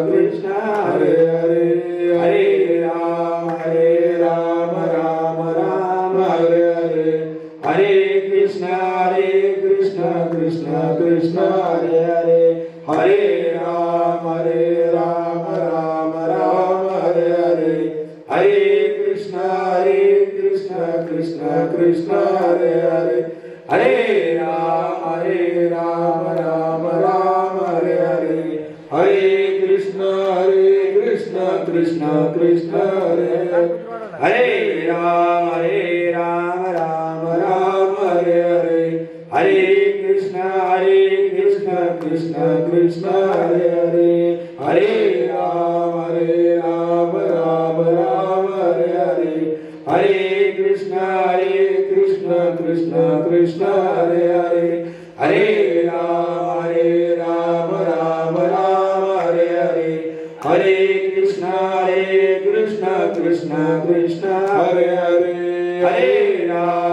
कृष्ण हरे हरे हरे राम राम राम हरे हरे हरे कृष्ण कृष्ण कृष्ण हरे हरे हरे राम राम राम हरे हरे हरे कृष्ण कृष्ण कृष्ण हरे हरे हरे राम राम हरे हरे हरे कृष्ण कृष्ण कृष्ण हरे हरे राम राम हरे हरे हरे कृष्ण कृष्ण कृष्ण हरे हरे हरे राम राम हरे हरे हरे कृष्ण कृष्ण कृष्ण हरे हरे हरे राम राम हरे हरे हरे कृष्ण कृष्ण कृष्ण हरे हरे हरे राम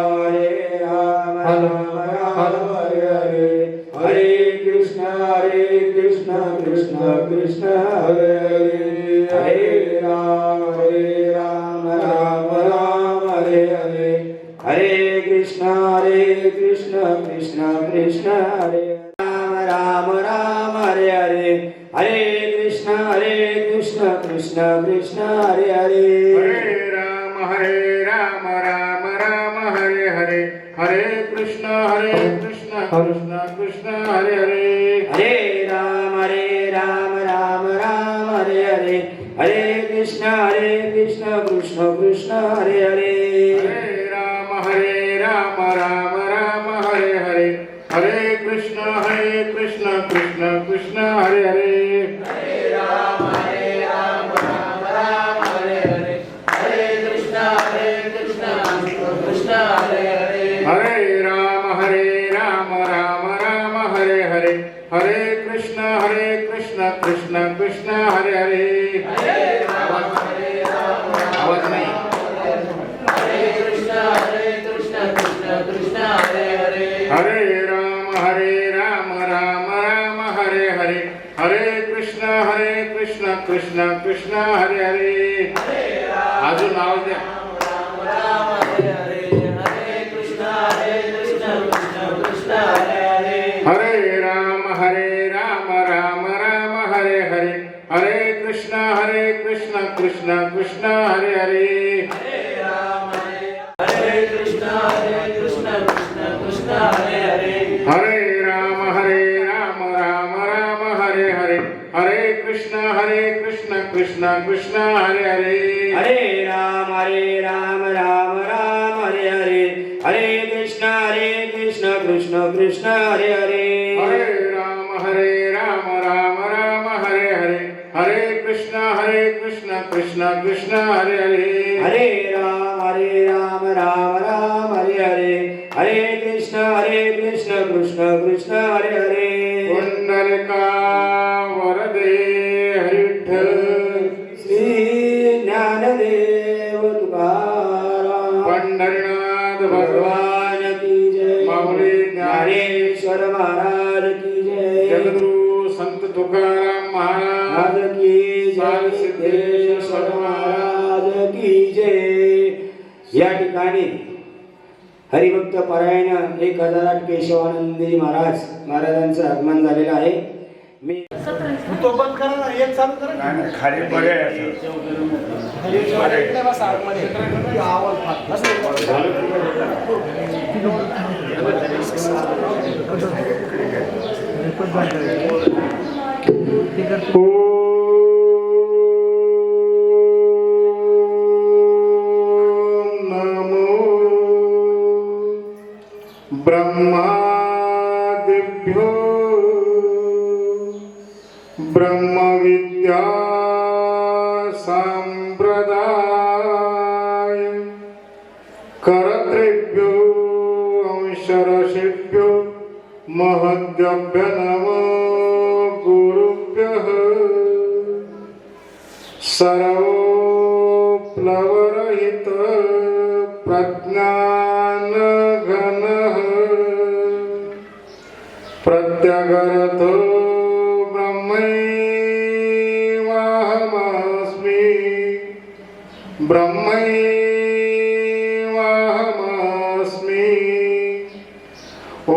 हरे हरे हरे कृष्ण कृष्ण कृष्ण हरे हरे हरे राम राम हरे हरे हरे कृष्ण कृष्ण कृष्ण हरे राम हरे हरे हरे कृष्ण कृष्ण कृष्ण हरे हरे हरे राम राम राम हरे हरे हरे कृष्ण कृष्ण कृष्ण हरे हरे हरे राम राम हरे हरे हरे कृष्ण कृष्ण कृष्ण हरे हरे हरे राम राम हरे हरे हरे कृष्ण कृष्ण कृष्ण हरे हरे हरे राम राम हरे हरे हरे कृष्ण कृष्ण कृष्ण हरे हरे हरे राम राम हरे हरे हरे कृष्ण कृष्ण कृष्ण हरे हरे आवाज नाही हरे कृष्ण कृष्ण कृष्ण हरे हरे हरे राम राम हरे हरे हरे कृष्ण कृष्ण कृष्ण हरे हरे अजून नाव द्या हरे कृष्ण कृष्ण कृष्ण हरे हरे हरे राम राम हरे हरे हरे कृष्ण कृष्ण कृष्ण हरे हरे हरे कृष्ण कृष्ण कृष्ण हरे हरे हरे राम राम हरे हरे हरे कृष्ण कृष्ण कृष्ण हरे हरे हरे राम राम हरे हरे हरे कृष्ण कृष्ण कृष्ण हरे हरे हरे राम राम हरे हरे हरे कृष्ण कृष्ण कृष्ण हरे हरे हरे राम राम हरे हरे हरे कृष्ण कृष्ण कृष्ण हरे हरे पुंडलिका वरदे हरिठ्ठल श्री ज्ञानदेव तुकाराम पंढरीनाथ भगवान भगवान की जय माऊली ज्ञानेश्वर महाराज की जय जगद्गुरु संत तुकाराम महाराज महाराज की जय सिद्धेश्वर महाराज की जय या ठिकाणी हरिभक्त परायण 1008 केशवानंदी महाराजांचं आगमन झालेलं आहे. मी तो बंद करा ना, एक चालू करा ना. खाली बघा इकडे बसा आतमध्ये. आवाज फाट. ब्रह्मादिभ्यो ब्रह्मविद्या संप्रदाय कर्तृभ्यो अंशरषिभ्यो महद्भ्यो नमो गुरुभ्यः सर्वप्लवरहित प्रज्ञानघनः प्रत्यगरतो ब्रह्मैवाहम् ब्रह्मैवाहमस्मि ॐ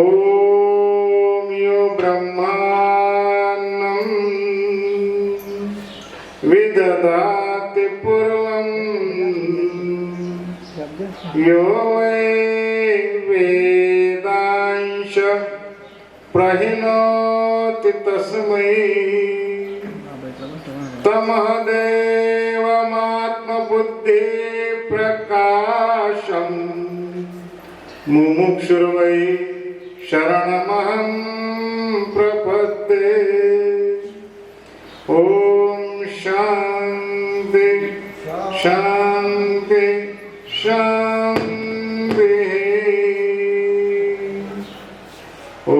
यो ब्रह्मान्नं विदधाति पूर्वं यो वै वेदांश प्रहिणोति तस्मै तमहदेवमात्मबुद्धि प्रकाशं मुमुक्षुर्वै शरणमहं प्रपद्ये ॐ शान्ति शान्ति शान्तिः ॐ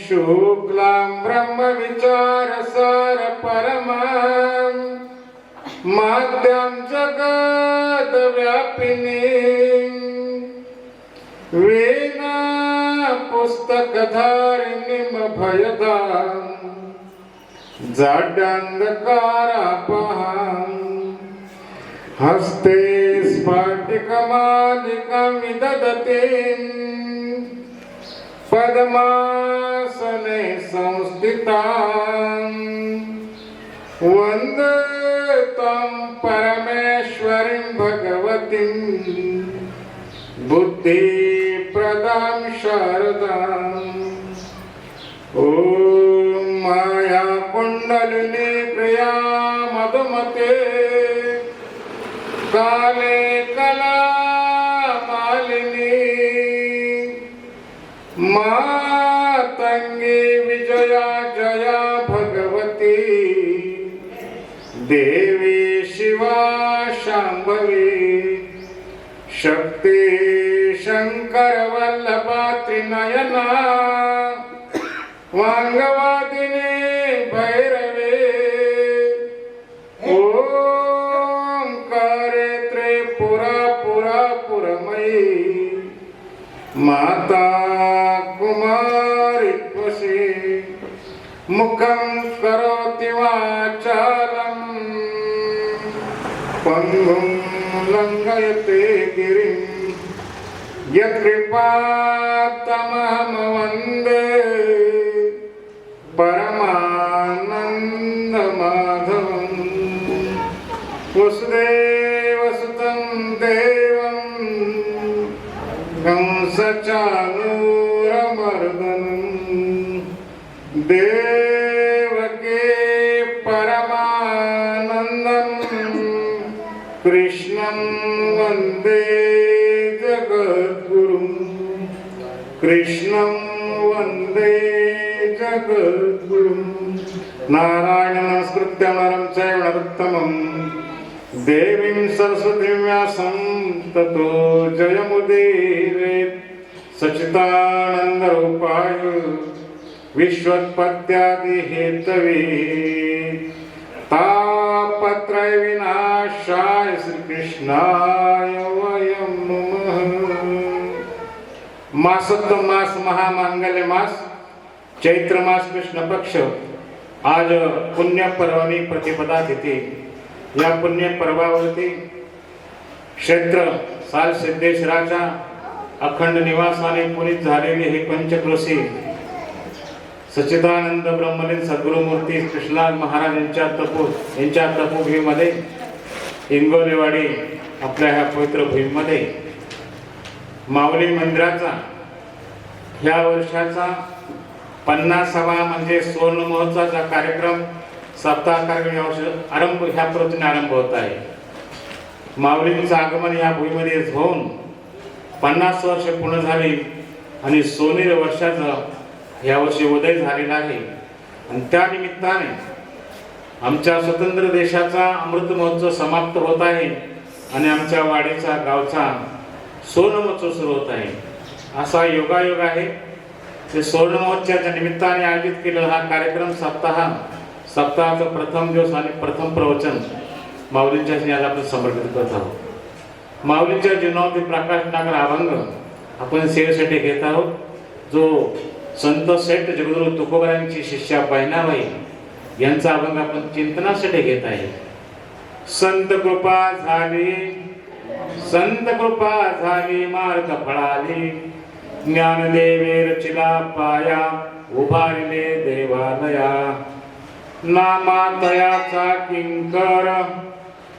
शुक्लां ब्रह्मविचारसार परमां माद्यां जगद्व्यापिनीं वीणा पुस्तकधारिणीमभयदां जाड्यान्धकारापहां हस्ते स्फाटिकमालिकां विदधतीं पद्मासने संस्थितां वन्दे तं परमेश्वरीं भगवतीं बुद्धिप्रदां शारदाम् ॐ माया कुण्डलिनी प्रिया मधुमते काले कला मालिनी मातंगी विजया जया भगवती देवी शिवा शांभवी शक्ति शंकर वल्लभा त्रिनयना वांगवादिनी भैरवे ओंकारे त्रिपुरा पुरा पुरमयी माता कुमारी त्वसि मुखं करोति वाचालं पङ्गुं लङ्घयते गिरिं यत्कृपातमहं वन्दे परमानन्दमाधवं वसुदेवसुतं देवं कंसचाणूरमर्दनं देवके परमानन्दं कृष्णं वन्दे जगद्गुरुं कृष्णं वन्दे जगद्गुरुं नारायणं नमस्कृत्य नरं चैव नरोत्तमं देवीं सरस्वतीं व्यासं ततो जयमुदीरयेत् सच्चिदानन्दरूपाय विश्वोत्पत्त्यादिहेतवे तापत्रय विनाशाय श्रीकृष्णाय वयं नमः। मासोत्तम मास महामांगल्य मास चैत्र मास कृष्ण पक्ष आज पुण्य पर्वणी प्रतिपदा तिथी। या पुण्य पर्वावरती क्षेत्र साल सिद्धेश्वराच्या अखंड निवासाने पुनीत झालेले हे पंचक्रोशी सच्चिदानंद ब्रह्मलीन सद्गुरुमूर्ती कृष्णराज महाराज यांच्या तपोभूमीमध्ये इंगोलेवाडी आपल्या ह्या पवित्र भूमीमध्ये माऊली मंदिराचा ह्या वर्षाचा 50वा म्हणजे स्वर्ण महोत्सवाचा कार्यक्रम सप्ताह कार्यक्रम आरंभ ह्या प्रवचने आरंभ होत आहे। माऊलींचं आगमन या भूमीमध्ये होऊन 50 वर्ष पूर्ण झाली आणि सोनेरी वर्षाचा यावर्षी उदय झालेला आहे आणि त्या निमित्ताने आमच्या स्वतंत्र देशाचा अमृत महोत्सव समाप्त होत आहे आणि आमच्या वाडीचा गावचा स्वर्ण महोत्सव सुरू होत आहे। असा योगायोग आहे। ते स्वर्ण महोत्सवाच्या निमित्ताने आयोजित केलेला हा कार्यक्रम सप्ताहाचा प्रथम दिवस आणि प्रथम प्रवचन माऊलींच्या स्नेहाला आपण समर्पित करत आहोत। माऊलींच्या जीवनावरती प्रकाश नागर अभंग आपण सेवेसाठी घेत आहोत, जो संत सेठ जगद्गुरु तुकोबारायांची शिष्या बहिणाबाई यांचा अभंग आपण चिंतनासाठी घेत आहे। संत कृपा झाली, संत कृपा झाली, मार्ग फळाली, ज्ञानदेवे रचिला पाया, उभारले देवालया. नामातयाचा किंकर,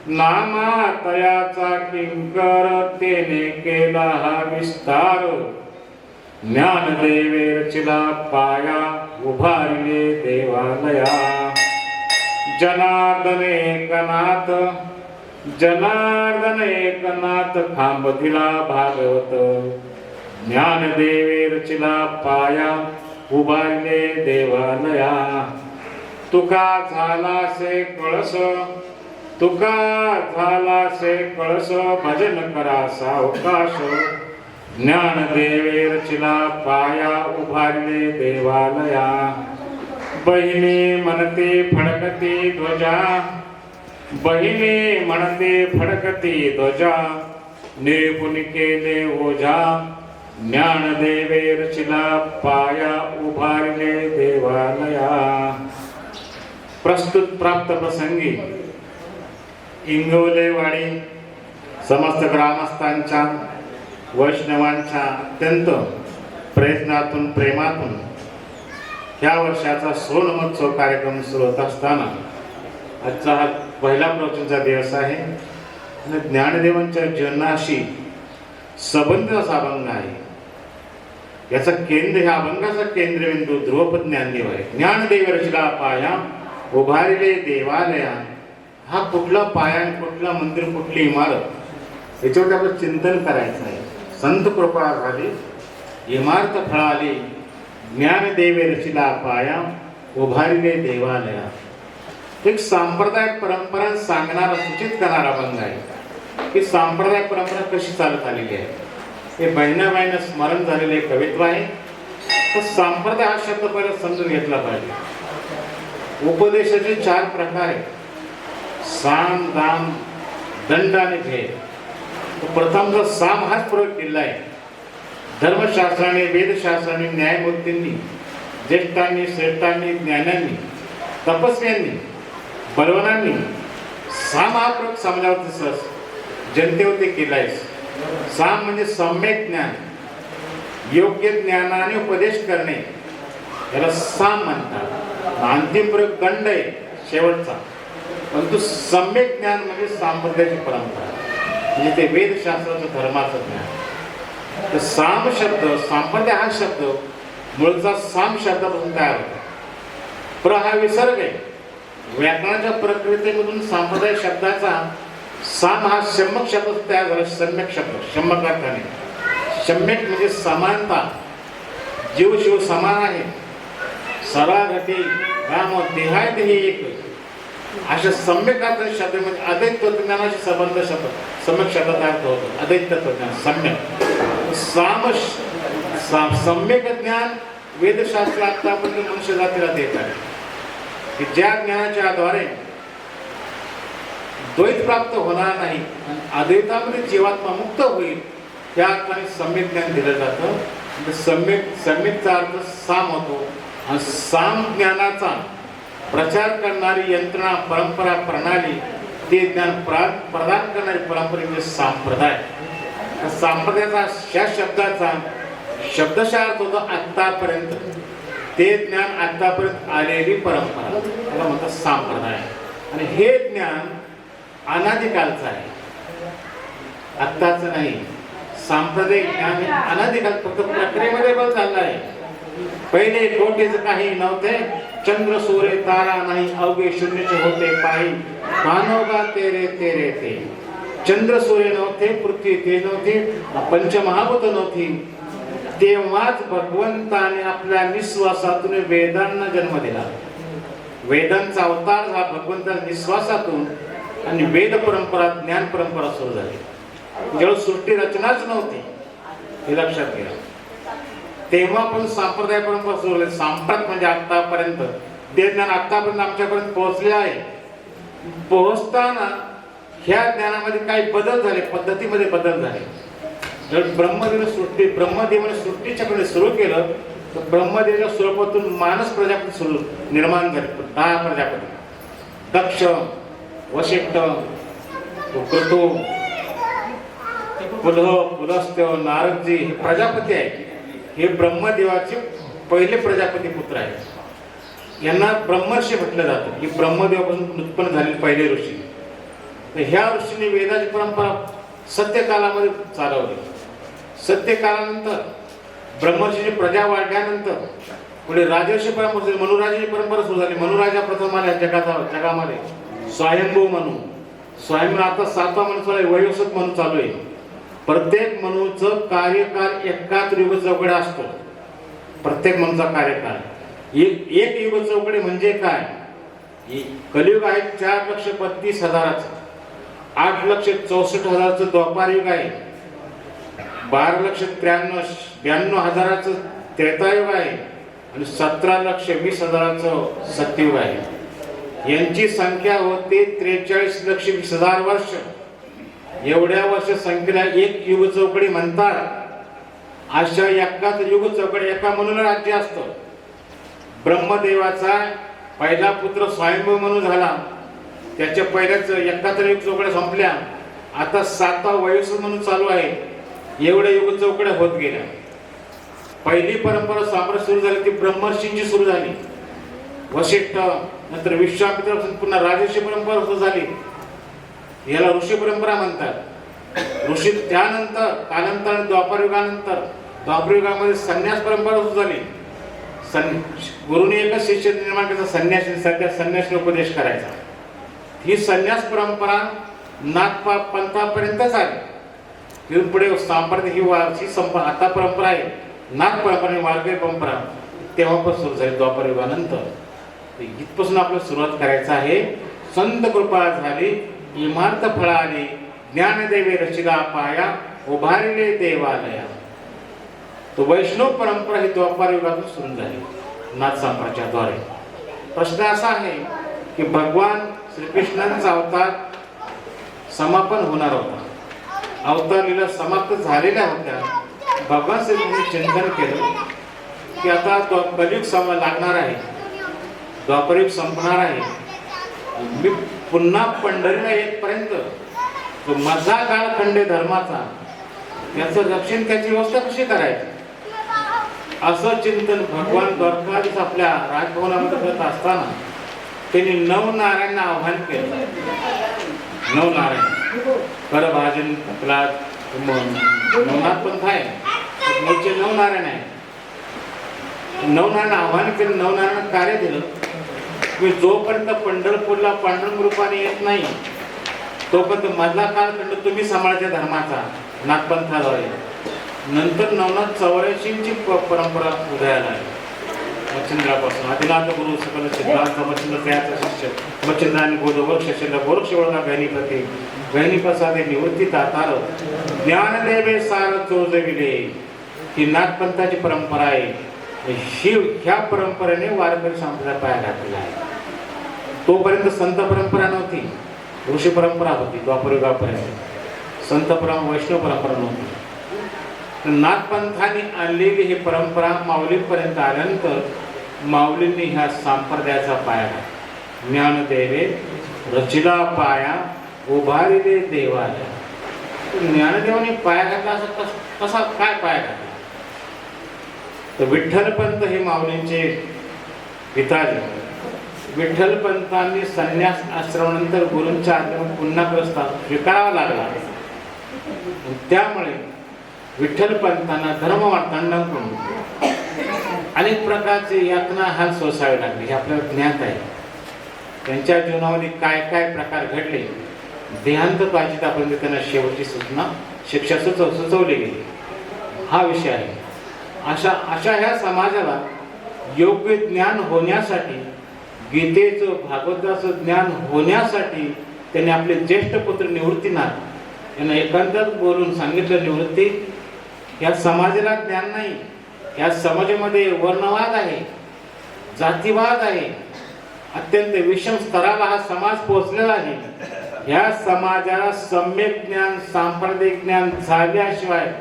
नामातयाचा किंकर, तेने केला हा विस्तार. ज्ञानदेवे रचिला पाया, उभारले देवालया. जनार्दन एकनाथ, जनार्दन एकनाथ, खांब दिला भागवत. ज्ञानदेवे रचिला पाया, उभारले देवालया. तुका झाला से कळस, तुका झाला से कळस, भजन करा सावकाश. ज्ञानदेवे रचिला पाया, उभारले देवालया. बहिणी म्हणते फडकती ध्वजा, बहिणी म्हणते फडकती ध्वजा, निर्गुण केले ओझा. ज्ञानदेवे रचिला पाया, उभारले देवालया. प्रस्तुत प्राप्त प्रसंगी इंगवलेवाडी समस्त ग्रामस्थांच्या वैष्णवांच्या अत्यंत प्रयत्नातून प्रेमातून ह्या वर्षाचा सुवर्ण महोत्सव कार्यक्रम सुरू होत असताना आजचा हा पहिला प्रवचनाचा दिवस आहे आणि ज्ञानदेवांच्या जीवनाशी संबंधित असा अभंग आहे. याचा केंद्र, ह्या अभंगाचा केंद्रबिंदू ध्रुवपद ज्ञानदेव आहे. ज्ञानदेव रचिला पाया, उभारले देवालया. हा कुठला पाया, कुठला मंदिर, कुठली इमारत, याच्यावर आपलं चिंतन करायचं आहे. संत कृपा झाली, इमारत फळाली, ज्ञानदेवे रचिला पाया, उभारले देवालया. एक सांप्रदायिक परंपरा सांगणारा, सूचित करणारा अभंग आहे की सांप्रदायिक परंपरा कशी चालत आलेली आहे. हे महिन्या स्मरण झालेले कवित्व आहे. तर सांप्रदाय हा शब्द पहिला समजून घेतला पाहिजे. उपदेशाचे 4 प्रकार आहेत: साम, दाम, दंड आणि भेद. प्रथम जो साम हाच प्रयोग केला आहे. धर्मशास्त्राने, वेदशास्त्राने, न्यायमूर्तींनी, ज्येष्ठांनी, श्रेष्ठांनी, ज्ञानांनी, तपस्व्यांनी, बलवानांनी साम हा प्रयोग समजावरती जनतेवरती केलाय. साम म्हणजे सम्यक ज्ञान, योग्य ज्ञानाने उपदेश करणे, याला साम म्हणतात. अंतिम प्रयोग दंड आहे शेवटचा. परंतु सम्यक ज्ञान म्हणजे संप्रदायाची परंपरा, म्हणजे ते वेदशास्त्राचं, धर्माचं ज्ञान. तर साम शब्द, संप्रदाय हा शब्द मूळचा साम शब्दापासून तयार होतो. प्र हा विसर्ग आहे. व्याकरणाच्या प्रक्रियेमधून संप्रदाय शब्दाचा साम हा सम्यक शब्द तयार झाला. सम्यक शब्द, सम्यक अर्थाने. सम्यक म्हणजे समानता, जीव शिव समान आहे, सरागती राम देहाय देही एक, अशा सम्यक अर्थ शब्द म्हणजे अद्वैत तत्वज्ञानाशी संबंध शब्द सम्यक शब्दात अर्थ होतो. अद्वैत तत्वज्ञान सम्यक. सम्यक ज्ञान वेदशास्त्र आतापर्यंत मनुष्य जातीला देत आहे की ज्या ज्ञानाच्या आधारे द्वैत प्राप्त होणार नाही, अद्वैतामध्ये जीवात्मा मुक्त होईल, त्या अर्थाने सम्यक ज्ञान दिलं जातं. सम्यकचा अर्थ साम होतो. आणि साम ज्ञानाचा प्रचार करणारी यंत्रणा, परंपरा, प्रणाली, ते ज्ञान प्रदान करणारी परंपरा म्हणजे संप्रदाय. संप्रदायाचा ह्या शब्दाचा शब्दशः अर्थ होतो आतापर्यंत, ते ज्ञान आतापर्यंत आलेली परंपरा, त्याला म्हणतात संप्रदाय. आणि हे ज्ञान अनादिकालचं आहे, आत्ताच नाही. सांप्रदायिक ज्ञान अनादिकाल, फक्त प्रक्रियेमध्ये बदल झाला आहे. पहिले कोटीच काही नव्हते, चंद्र सूर्य तारा नाही, अवघे शून्यचे होते पायी, मानवगा तेरे तेरे ते. चंद्र सूर्य नव्हते, पृथ्वी ते नव्हती, पंचमहाभूत नव्हती. तेव्हाच भगवंताने आपल्या निश्वासातून वेदांना जन्म दिला. वेदांचा अवतार हा भगवंताच्या निश्वासातून, आणि वेद परंपरा, ज्ञान परंपरा सुरू झाली. जेव्हा सृष्टी रचनाच नव्हती, हे लक्षात घ्या. तेव्हा पण संप्रदाय परंपरा सुरू झाली. सांप्रत म्हणजे आतापर्यंत, ते ज्ञान आतापर्यंत आमच्यापर्यंत पोहोचले आहे. पोहोचताना ह्या ज्ञानामध्ये काही बदल झाले, पद्धतीमध्ये बदल झाले. जर ब्रह्मदेवाने सृष्टीच्याकडे सुरू केलं, तर ब्रह्मदेवाच्या स्वरूपातून मानस प्रजापती निर्माण झाले. 10 प्रजापती: दक्ष, वशिष्ठ, क्रतू पुलस्त्य नारदजी हे प्रजापती आहे. हे ब्रह्मदेवाचे पहिले प्रजापती पुत्र आहेत. यांना ब्रह्मर्षी म्हटलं जातं. ही ब्रह्मदेवापासून उत्पन्न झालेले पहिले ऋषी. तर ह्या ऋषीने वेदाची परंपरा सत्यकालामध्ये चालवली. सत्यकालानंतर ब्रह्मर्षीची प्रजा वाढल्यानंतर पुढे राजर्षी परंपरा, मनुराजाची परंपरा सुरू झाली. मनुराजा प्रथम आला जगामध्ये स्वयंभू मनु. स्वयंभू आता 7वा मनु चालू आहे, वयोसत मनु चालू आहे. प्रत्येक मनुचं कार्यकाल एकाच युग चौकडे असतो. प्रत्येक मनुचा कार्यकाल एक युग चौकडे म्हणजे काय? कलियुग आहे 4,32,000, 8,64,000 द्वापार युग आहे, 12,93,92,000 त्रेतायुग आहे आणि 17,20,000 सत्ययुग आहे. यांची संख्या होते 43,20,000 वर्ष. एवढ्या वर्ष संख्येला एक युग चौकडी म्हणतात. अशा एकाच युग चौकडी एका मनुला राज्य असतं. ब्रह्मदेवाचा पहिला पुत्र स्वयंभू मनु झाला. त्याच्या पहिल्याच एकाच युग चौकड्या संपल्या. आता 7वा वयोसत मनु चालू आहे. एवढ्या युग चौकड्या होत गेल्या. पहिली परंपरा साम्राज्य सुरू झाली ती ब्रह्मर्षींची सुरू झाली. वशिष्ठ नंतर विश्वामित्र पुन्हा राजर्षी परंपरा सुरू झाली. याला ऋषी परंपरा म्हणतात. ऋषी त्यानंतर कालांतर द्वापार युगामध्ये संन्यास परंपरा सुरू झाली. गुरुने एकच शिष्य निर्माण करायचा, संन्यासी उपदेश करायचा. ही संन्यास परंपरा नाथपंथापर्यंतच आली. तिथून पुढे सांप्रदायिक ही आता परंपरा आहे. नाथ परंपरा आणि वारकरी परंपरा तेव्हापासून सुरू झाली द्वापार युगानंतर. इथपासून आपल्याला सुरुवात करायचं आहे. संत कृपा झाली इमारत फळाली, ज्ञानदेवे रचिला पाया, उभारिले देवालया. तो वैष्णव परंपरा ही द्वापार युगातून सुरू झाली नाथ संप्रदायाद्वारे. प्रश्न असा आहे की भगवान श्रीकृष्णांचा अवतार समापन होणार होता. अवतार लीला समाप्त झालेल्या होत्या. भगवान श्रीकृष्णांनी चिंतन केलं की आता कलियुग लागणार आहे, द्वापरयुग संपणार आहे. मी पुन्हा पंढरीला येतपर्यंत जो मधला कालखंड धर्माचा त्याचं रक्षण, त्याची व्यवस्था कशी करायची, असं चिंतन भगवान द्वारकाधीश आपल्या राजभवनामध्ये करत असताना त्यांनी नवनारायणांना आव्हान केलं. नवनारायण करभाजन नवनाथ पंथ आहे, मूळचे नवनारायण आहे. नवनारायण आव्हान केलं. नवनारायण कार्य दिलं की जोपर्यंत पंढरपूरला पांडुरंग रूपाने येत नाही तोपर्यंत मधला कालखंड तुम्ही सांभाळायच्या धर्माचा नाथपंथाद्वारे. नंतर नवनाथ 84ची परंपरा उदयाला आहे. मच्छिंद्रापासून आदिनाथ गुरु सकल सिद्धांत मच्छिंद्र त्याचा शिष्य मच्छिंद्र आणि गोरक्ष ओळखा गहिनीपती गहिनीप्रसादे निवृत्ती तातार ज्ञानदेवे सार चोजविले. ही नाथपंथाची परंपरा आहे. ह्या परंपरेने वारकरी संप्रदाय पाया घातलेला आहे. तोपर्यंत संत परंपरा नव्हती, ऋषी परंपरा होती. द्वापरयुगापर्यंत संत परंपरा, वैष्णव परंपरा नव्हती. नाथपंथाने आणलेली ही परंपरा माऊलीपर्यंत आल्यानंतर माऊलींनी ह्या संप्रदायाचा पाया घातला. ज्ञानदेवे रचिला पाया, उभारिले देवालया. ज्ञानदेवाने पाया घातला. असं कसा काय पाया घातला? तर विठ्ठलपंत हे माऊलींचे पिताजी. विठ्ठलपंतांनी संन्यास आश्रमानंतर गुरूंच्या आज्ञेने पुन्हा प्रस्ताव स्वीकारावा लागला. त्यामुळे विठ्ठलपंतांना धर्मवार्तांकडून अनेक प्रकारचे यातना हाल सोसावे लागले. हे आपल्याला ज्ञात आहे. त्यांच्या जीवनामध्ये काय काय प्रकार घडले, देहांत पाहिजे त्यांना शेवटची शिक्षा सुचवली गेली. हा विषय आहे. अशा ह्या समाजाला योग्य ज्ञान होण्यासाठी, गीतेचं भागवताचं ज्ञान होण्यासाठी त्यांनी आपले ज्येष्ठ पुत्र निवृत्तीनाथ यांना एकांतात बोलून सांगितलं, निवृत्ती, या समाजाला ज्ञान नाही. या समाजामध्ये वर्णवाद आहे, जातीवाद आहे, अत्यंत विषम स्तराला हा समाज पोहोचलेला आहे. या समाजाला सम्यक ज्ञान, सांप्रदायिक ज्ञान झाल्याशिवाय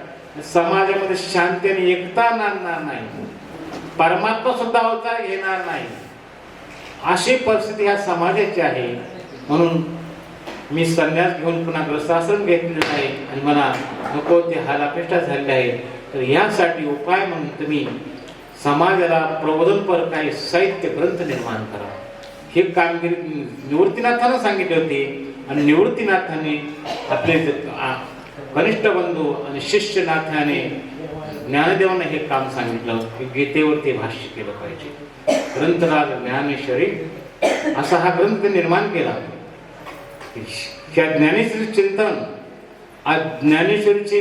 समाजामध्ये शांती आणि एकता नांदणार नाही, परमात्मा सुद्धा अवतार घेणार नाही. अशी परिस्थिती ह्या समाजाची आहे. म्हणून मी संन्यास घेऊन पुन्हा ग्रस्ताश्रम घेतलेलं आहे आणि मला नको ते हालापेष्टा झालेले आहे. तर यासाठी उपाय म्हणून तुम्ही समाजाला प्रबोधनपर काही साहित्य ग्रंथ निर्माण करा. हे कामगिरी निवृत्तीनाथानं सांगितले होते आणि निवृत्तीनाथाने आपले कनिष्ठ बंधू आणि शिष्यनाथाने ज्ञानदेवाने हे काम सांगितलं की गीतेवरती भाष्य केलं पाहिजे. ग्रंथराज ज्ञानेश्वरी असा हा ग्रंथ निर्माण केला. त्या ज्ञानेश्वरी चिंतन आज ज्ञानेश्वरीची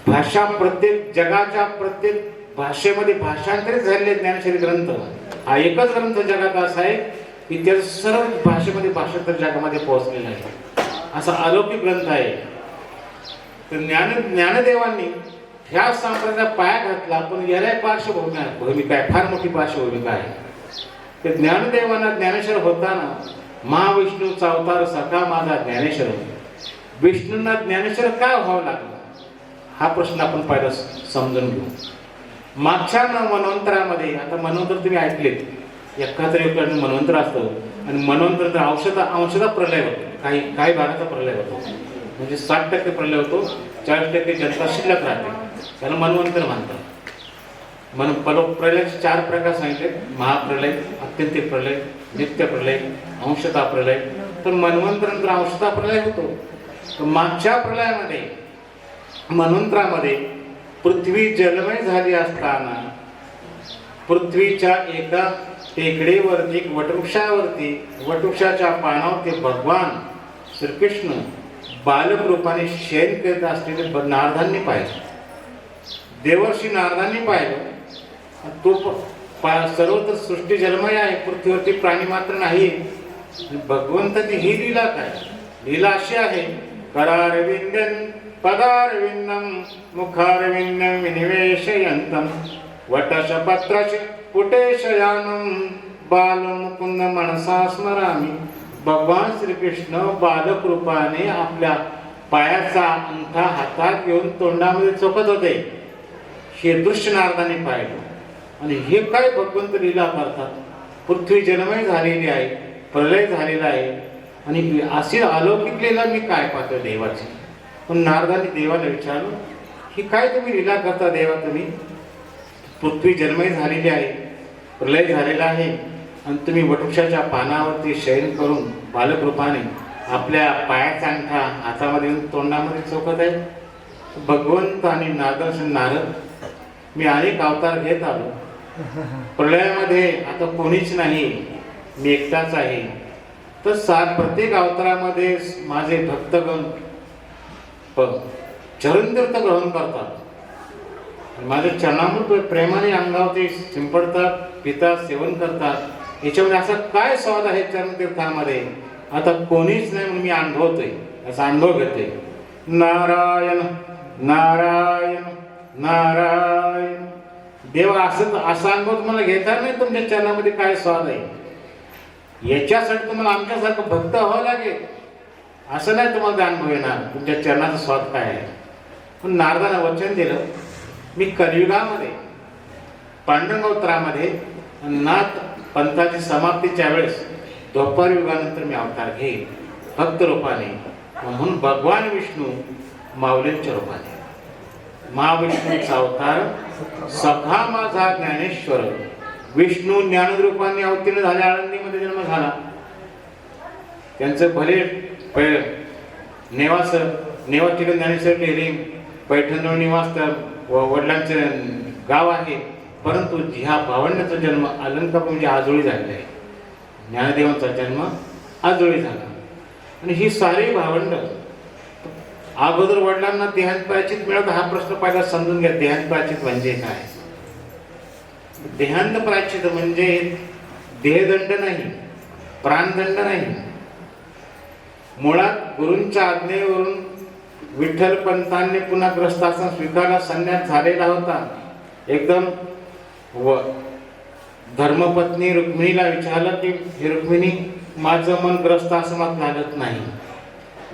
भाषा प्रत्येक जगाच्या प्रत्येक भाषेमध्ये भाषांतरित झालेले ज्ञानेश्वरी ग्रंथ हा एकच ग्रंथ जगात असा आहे की त्या सर्व भाषेमध्ये भाषांतर जगामध्ये पोहोचलेला आहे. असा अलौकिक ग्रंथ आहे. तर ज्ञानदेवांनी ह्या संप्रदायाचा पाया घातला. पण याला पार्श्वभूमिका आहे, फार मोठी पार्श्वभूमिका आहे. तर ज्ञानदेवांना ज्ञानेश्वर होताना महाविष्णूचा अवतार सखा माझा ज्ञानेश्वर, विष्णूंना ज्ञानेश्वर काय व्हावं लागलं हा प्रश्न आपण पहिला समजून घेऊ. मागच्या मनवंतरामध्ये, आता मनवंतर तुम्ही ऐकलेत, एकाहत्तर मनवंतर असतं आणि मनवंतर अंशदा प्रलय होतो. काही भागाचा प्रलय होतो, म्हणजे 60% प्रलय होतो, 40% जनता शिल्लक राहते. त्याला मनवंतर म्हणतात. प्रलयाचे 4 प्रकार सांगितले: महाप्रलय, अत्यंतिक प्रलय, नित्य प्रलय, अंशता प्रलय. तर मनवंतरानंतर अंशता प्रलय होतो. तर मागच्या प्रलयामध्ये मनवंतरामध्ये पृथ्वी जलमय झाली असताना पृथ्वीच्या एका टेकडीवरती वटवृक्षावरती वटवृक्षाच्या पानावरती भगवान श्रीकृष्ण बालक रूपाने शयन करत असलेले नारदांनी पाहिलं. देवर्षी नारदांनी पाहिलं. तो सर्वत्र सृष्टी जलमय आहे, पृथ्वीवरती प्राणी मात्र नाही. भगवंताची ही लीला काय? लीला अशी आहे: करारविंदन पदारविंदम मुखारविंदम विनिवेशयंतम वटशपत्रश पुटेशयानम बालमुकुंद मनसा स्मरामी. भगवान श्रीकृष्ण बालक रूपाने आपल्या पायाचा अंगठा हातात घेऊन तोंडामध्ये चोखत होते. हे दृश्य नारदाने पाहिलं. आणि हे काय भगवंत लीला करतात? पृथ्वी जलमय झालेली आहे, प्रलय झालेला आहे आणि अशी अलौकिक लीला मी काय पाहतो देवाची. पण नारदाने देवाला विचारलं, ही काय तुम्ही लीला करता देवा? तुम्ही पृथ्वी जलमय झालेली आहे, प्रलय झालेला आहे आणि तुम्ही वटवृक्षाच्या पानावरती शयन करून बालक रूपाने आपल्या पायाचा अंगठा हातामध्ये तोंडामध्ये चोखत आहे. भगवंत आणि नारद, मी अनेक अवतार घेत आलो. प्रलयामध्ये आता कोणीच नाही, मी एकटाच आहे. तर प्रत्येक अवतारामध्ये माझे भक्तगण चरणतीर्थ ग्रहण करतात. माझे चरणामृत प्रेमाने अंगावरती शिंपडतात, पितात, सेवन करतात. याच्यामध्ये असा काय स्वाद आहे चरणतीर्थामध्ये? आता कोणीच नाही म्हणून मी अनुभवतोय, असा अनुभव घेतोय. नारायण नारायण नारायण. देवा असा अनुभव तुम्हाला घेता नाही? तुमच्या चरणामध्ये काय स्वाद आहे? याच्यासाठी तुम्हाला आमच्यासारखं भक्त व्हावं लागेल. असं नाही तुम्हाला अनुभव येणार तुमच्या चरणाचा स्वाद काय आहे. पण नारदानं वचन दिलं, मी कलियुगामध्ये पांडुरंग अवतारामध्ये नाथ पंथाची समाप्तीच्या वेळेस द्वापर युगानंतर मी अवतार घेईन भक्त रूपाने. म्हणून भगवान विष्णू माऊलींच्या रूपाने, महाविष्णूचा अवतार सखा माझा ज्ञानेश्वर. विष्णू ज्ञानरूपाने अवतीर्ण झाले, आळंदीमध्ये जन्म झाला. त्यांचं भले नेवास ठिकाण ज्ञानेश्वर टेहरी, पैठणजवळ निवास वडिलांचं गाव आहे. परंतु ह्या भावंडाचा जन्म अलंकापूर म्हणजे आजोळी झालेला आहे. ज्ञानदेवांचा जन्म आजोळी झाला. आणि ही सारी भावंड अगोदर वडिलांना देहांत प्रायचित मिळत. हा प्रश्न पहिला समजून घ्या, देहांत प्रायचित म्हणजे काय? देहांत प्रायचित म्हणजे देहदंड नाही, प्राणदंड नाही. मुळात गुरूंच्या आज्ञेवरून विठ्ठल पंतांनी पुन्हा ग्रस्तासन स्वीकारला, संन्यास झालेला होता. एकदम धर्मपत्नी रुक्मिणीला विचारलं की हे रुक्मिणी, माझं मन ग्रस्ताश्रमात लागत नाही.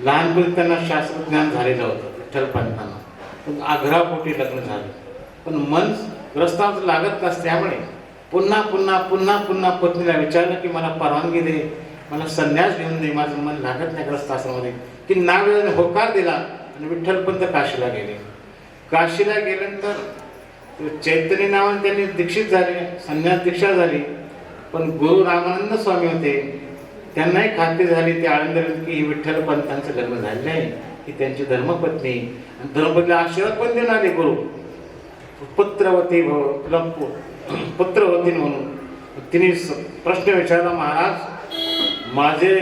लहानपणी त्यांना शास्त्रज्ञान झालेलं होतं विठ्ठल पंतांना, आग्रहापोटी लग्न झालं. पण मन ग्रस्तास लागत नसल्यामुळे पुन्हा पुन्हा पुन्हा पुन्हा पत्नीला विचारलं की मला परवानगी दे, मला संन्यास घेऊन दे, माझं मन लागत नाही ग्रस्त आश्रमामध्ये, की नावेळाने होकार दिला आणि विठ्ठलपंत काशीला गेले. काशीला गेल्यानंतर चैतन्य नावाने त्यांनी दीक्षित झाले, संन्यास दीक्षा झाली. पण गुरु रामानंद स्वामी होते, त्यांनाही खात्री झाली ते आळंदीत की विठ्ठलपंतांचं लग्न झालेलं आहे, की त्यांची धर्मपत्नी, आणि धर्मपत्नीला आशीर्वाद पण देऊन आले गुरु, पुत्रवती भव, तुला पुत्र होतील म्हणून. तिने प्रश्न विचारला, महाराज माझे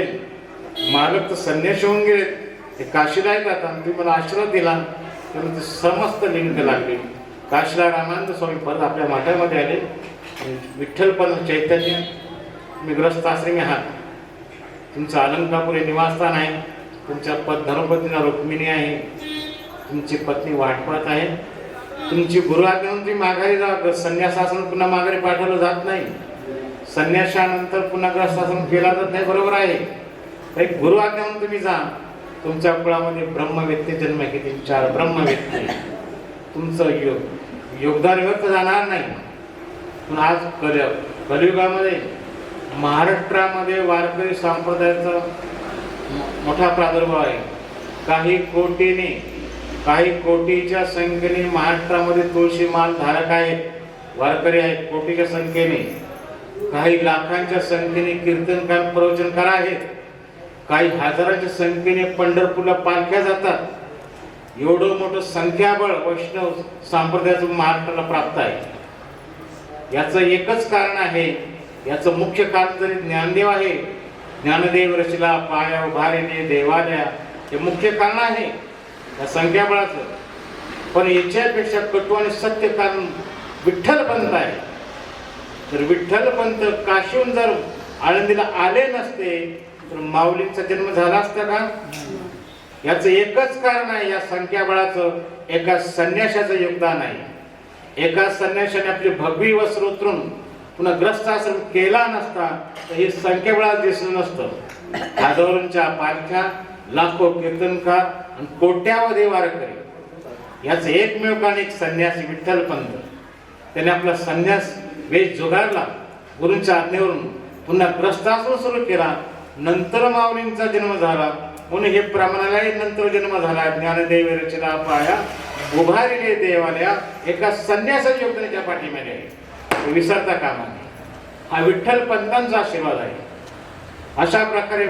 मालक तर संन्यासी होऊन गेले, ते काशीला आहेत आता, तुम्ही मला आशीर्वाद दिला, त्यामुळे ते समस्त लिंग लागले. काशीला रामानंद स्वामी परत आपल्या मठामध्ये आले. विठ्ठलपंत चैतन्य, मी ग्रस्त आश्रमी आहात, तुमचं अलंकापूर हे निवासस्थान आहे, तुमच्या धर्मपत्नीला रुक्मिणी आहे, तुमची पत्नी वाटपात आहे, तुमची गुरु आज्ञा तुम्ही माघारी जा. संन्यासासन पुन्हा माघारी पाठवलं जात नाही, संन्यासानंतर पुन्हा ग्रस्तासन केला जात नाही, बरोबर आहे. काही गुरु आज्ञा म्हणून तुम्ही जा. तुमच्या कुळामध्ये ब्रह्मवेत्ते जन्म घेतील, 4 ब्रह्मवेत्ते, तुमचं योगदान व्यक्त जाणार नाही. पण आज कलियुगामध्ये महाराष्ट्रामध्ये वारकरी संप्रदायाचा मोठा प्रादुर्भाव आहे. काही कोटीच्या संख्येने महाराष्ट्रामध्ये तुळशी माल धारक आहेत, वारकरी आहेत कोटीच्या संख्येने. काही लाखांच्या संख्येने कीर्तनकार प्रवचनकार आहेत, काही हजारांच्या संख्येने पंढरपूरला पालख्या जातात. एवढं मोठं संख्याबळ वैष्णव संप्रदायाचं महाराष्ट्राला प्राप्त आहे. याचं एकच कारण आहे, याचं मुख्य कारण जरी ज्ञानदेव आहे, ज्ञानदेव रचला पाया उभारिले देवालया, हे मुख्य कारण आहे या संख्याबळाचं. पण याच्यापेक्षा कटू आणि सत्य कारण विठ्ठलपंत आहे. तर विठ्ठलपंत काशीहून जर आळंदीला आले नसते तर माऊलींचा जन्म झाला असता का? याचं एकच कारण आहे, या संख्याबळाचं एका संन्याशाचं योगदान आहे. एका संन्याशाने आपली भगवी वस्त्र उतरून पुन्हा ग्रस्त आश्रम केला नसता तर हे संख्याबळात दिसलं नसतं. हजारोंच्या पालख्या, लाखो कीर्तनकार आणि कोट्यावधी वारकरी, याचं एकमेव कारण एक संन्यासी विठ्ठलपंत. त्याने आपला संन्यास वेश जुगारला, गुरूंच्या आज्ञेवरून पुन्हा ग्रस्ताश्रम सुरू केला. नंतर माऊलींचा जन्म झाला, म्हणून हे प्रमाणालाही नंतर जन्म झाला. ज्ञानदेव रचला पाया उभारिले देवालया, एका संन्यासाच्या योगदानाच्या पाठीमागे आहे, विसरता कामा नये. हा विठ्ठलपंतांचा आशीर्वाद आहे. अशा प्रकारे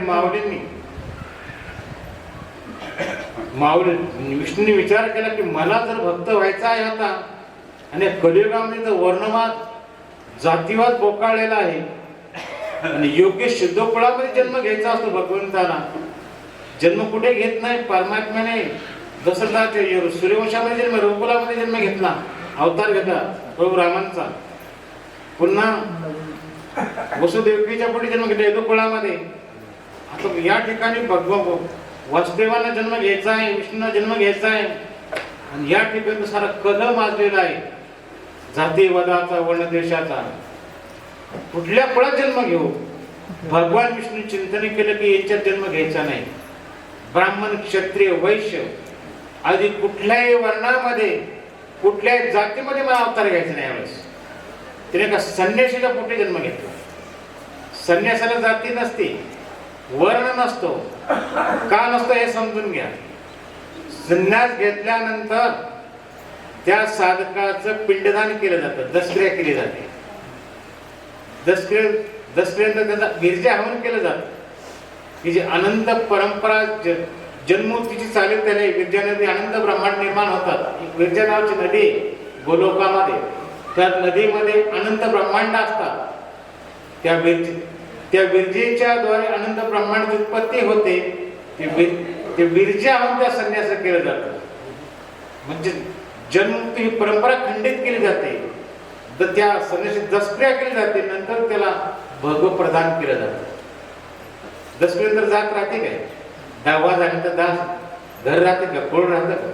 विष्णूने विचार केला की मला जर भक्त व्हायचा आहे आता, आणि कलियुगामध्ये जर वर्णवाद जातीवाद बोकाळलेला आहे आणि योग्य शुद्ध कुळामध्ये जन्म घ्यायचा असतो भगवंताला. जन्म कुठे घेत नाही, परमात्म्याने दशरथाच्या सूर्यवंशामध्ये जन्म, रघुकुलामध्ये जन्म घेतला, अवतार घेतला प्रभू रामांचा. पुन्हा वसुदेवकीच्या पुढे जन्म घेतला यदुकुळामध्ये. आता या ठिकाणी वासुदेवांना जन्म घ्यायचा आहे, विष्णूंना जन्म घ्यायचा आहे, आणि या ठिकाणी सारा कलह माजलेला आहे जातीवादाचा, वर्णद्वेषाचा. कुठल्या कुळात जन्म घेऊ? भगवान विष्णू चिंतन केलं की यांच्यात जन्म घ्यायचा नाही. ब्राह्मण, क्षत्रिय, वैश्य आधी कुठल्याही वर्णामध्ये, कुठल्याही जातीमध्ये मला अवतार घ्यायचा नाही. यावेळेस तिने का संन्यासीच्या पोटी जन्म घेतला. संन्यासाला जाती नसते, वर्ण नसतो. का नसतो हे समजून घ्या. संन्यास घेतल्यानंतर त्या साधकाचं पिंडदान केलं जातं, दशक्रिया केली जाते. दशक्रियेनंतर त्याचा गिरजा हवन केलं जातं. ही जी अनंत परंपरा जन्मोत्तीची चालेल त्याला विरजा नदी, अनंत ब्रह्मांड निर्माण होतात. एक विरजा नावाची नदी गोलोकामध्ये, त्या नदीमध्ये अनंत ब्रह्मांड असतात. त्या विरजेच्या द्वारे अनंत ब्रह्मांडाची उत्पत्ती होते. ते विरजा हवन त्या संन्यास केलं जातं. म्हणजे जन्मोक्ती ही परंपरा खंडित केली जाते, तर त्या संन्यासी दशक्रिया केली जाते. नंतर त्याला भगव प्रदान केलं जातं. दशक्रियेनंतर जात राहते काय? 10वा झाल्यानंतर दास घर राहते का? कुळ राहतं का?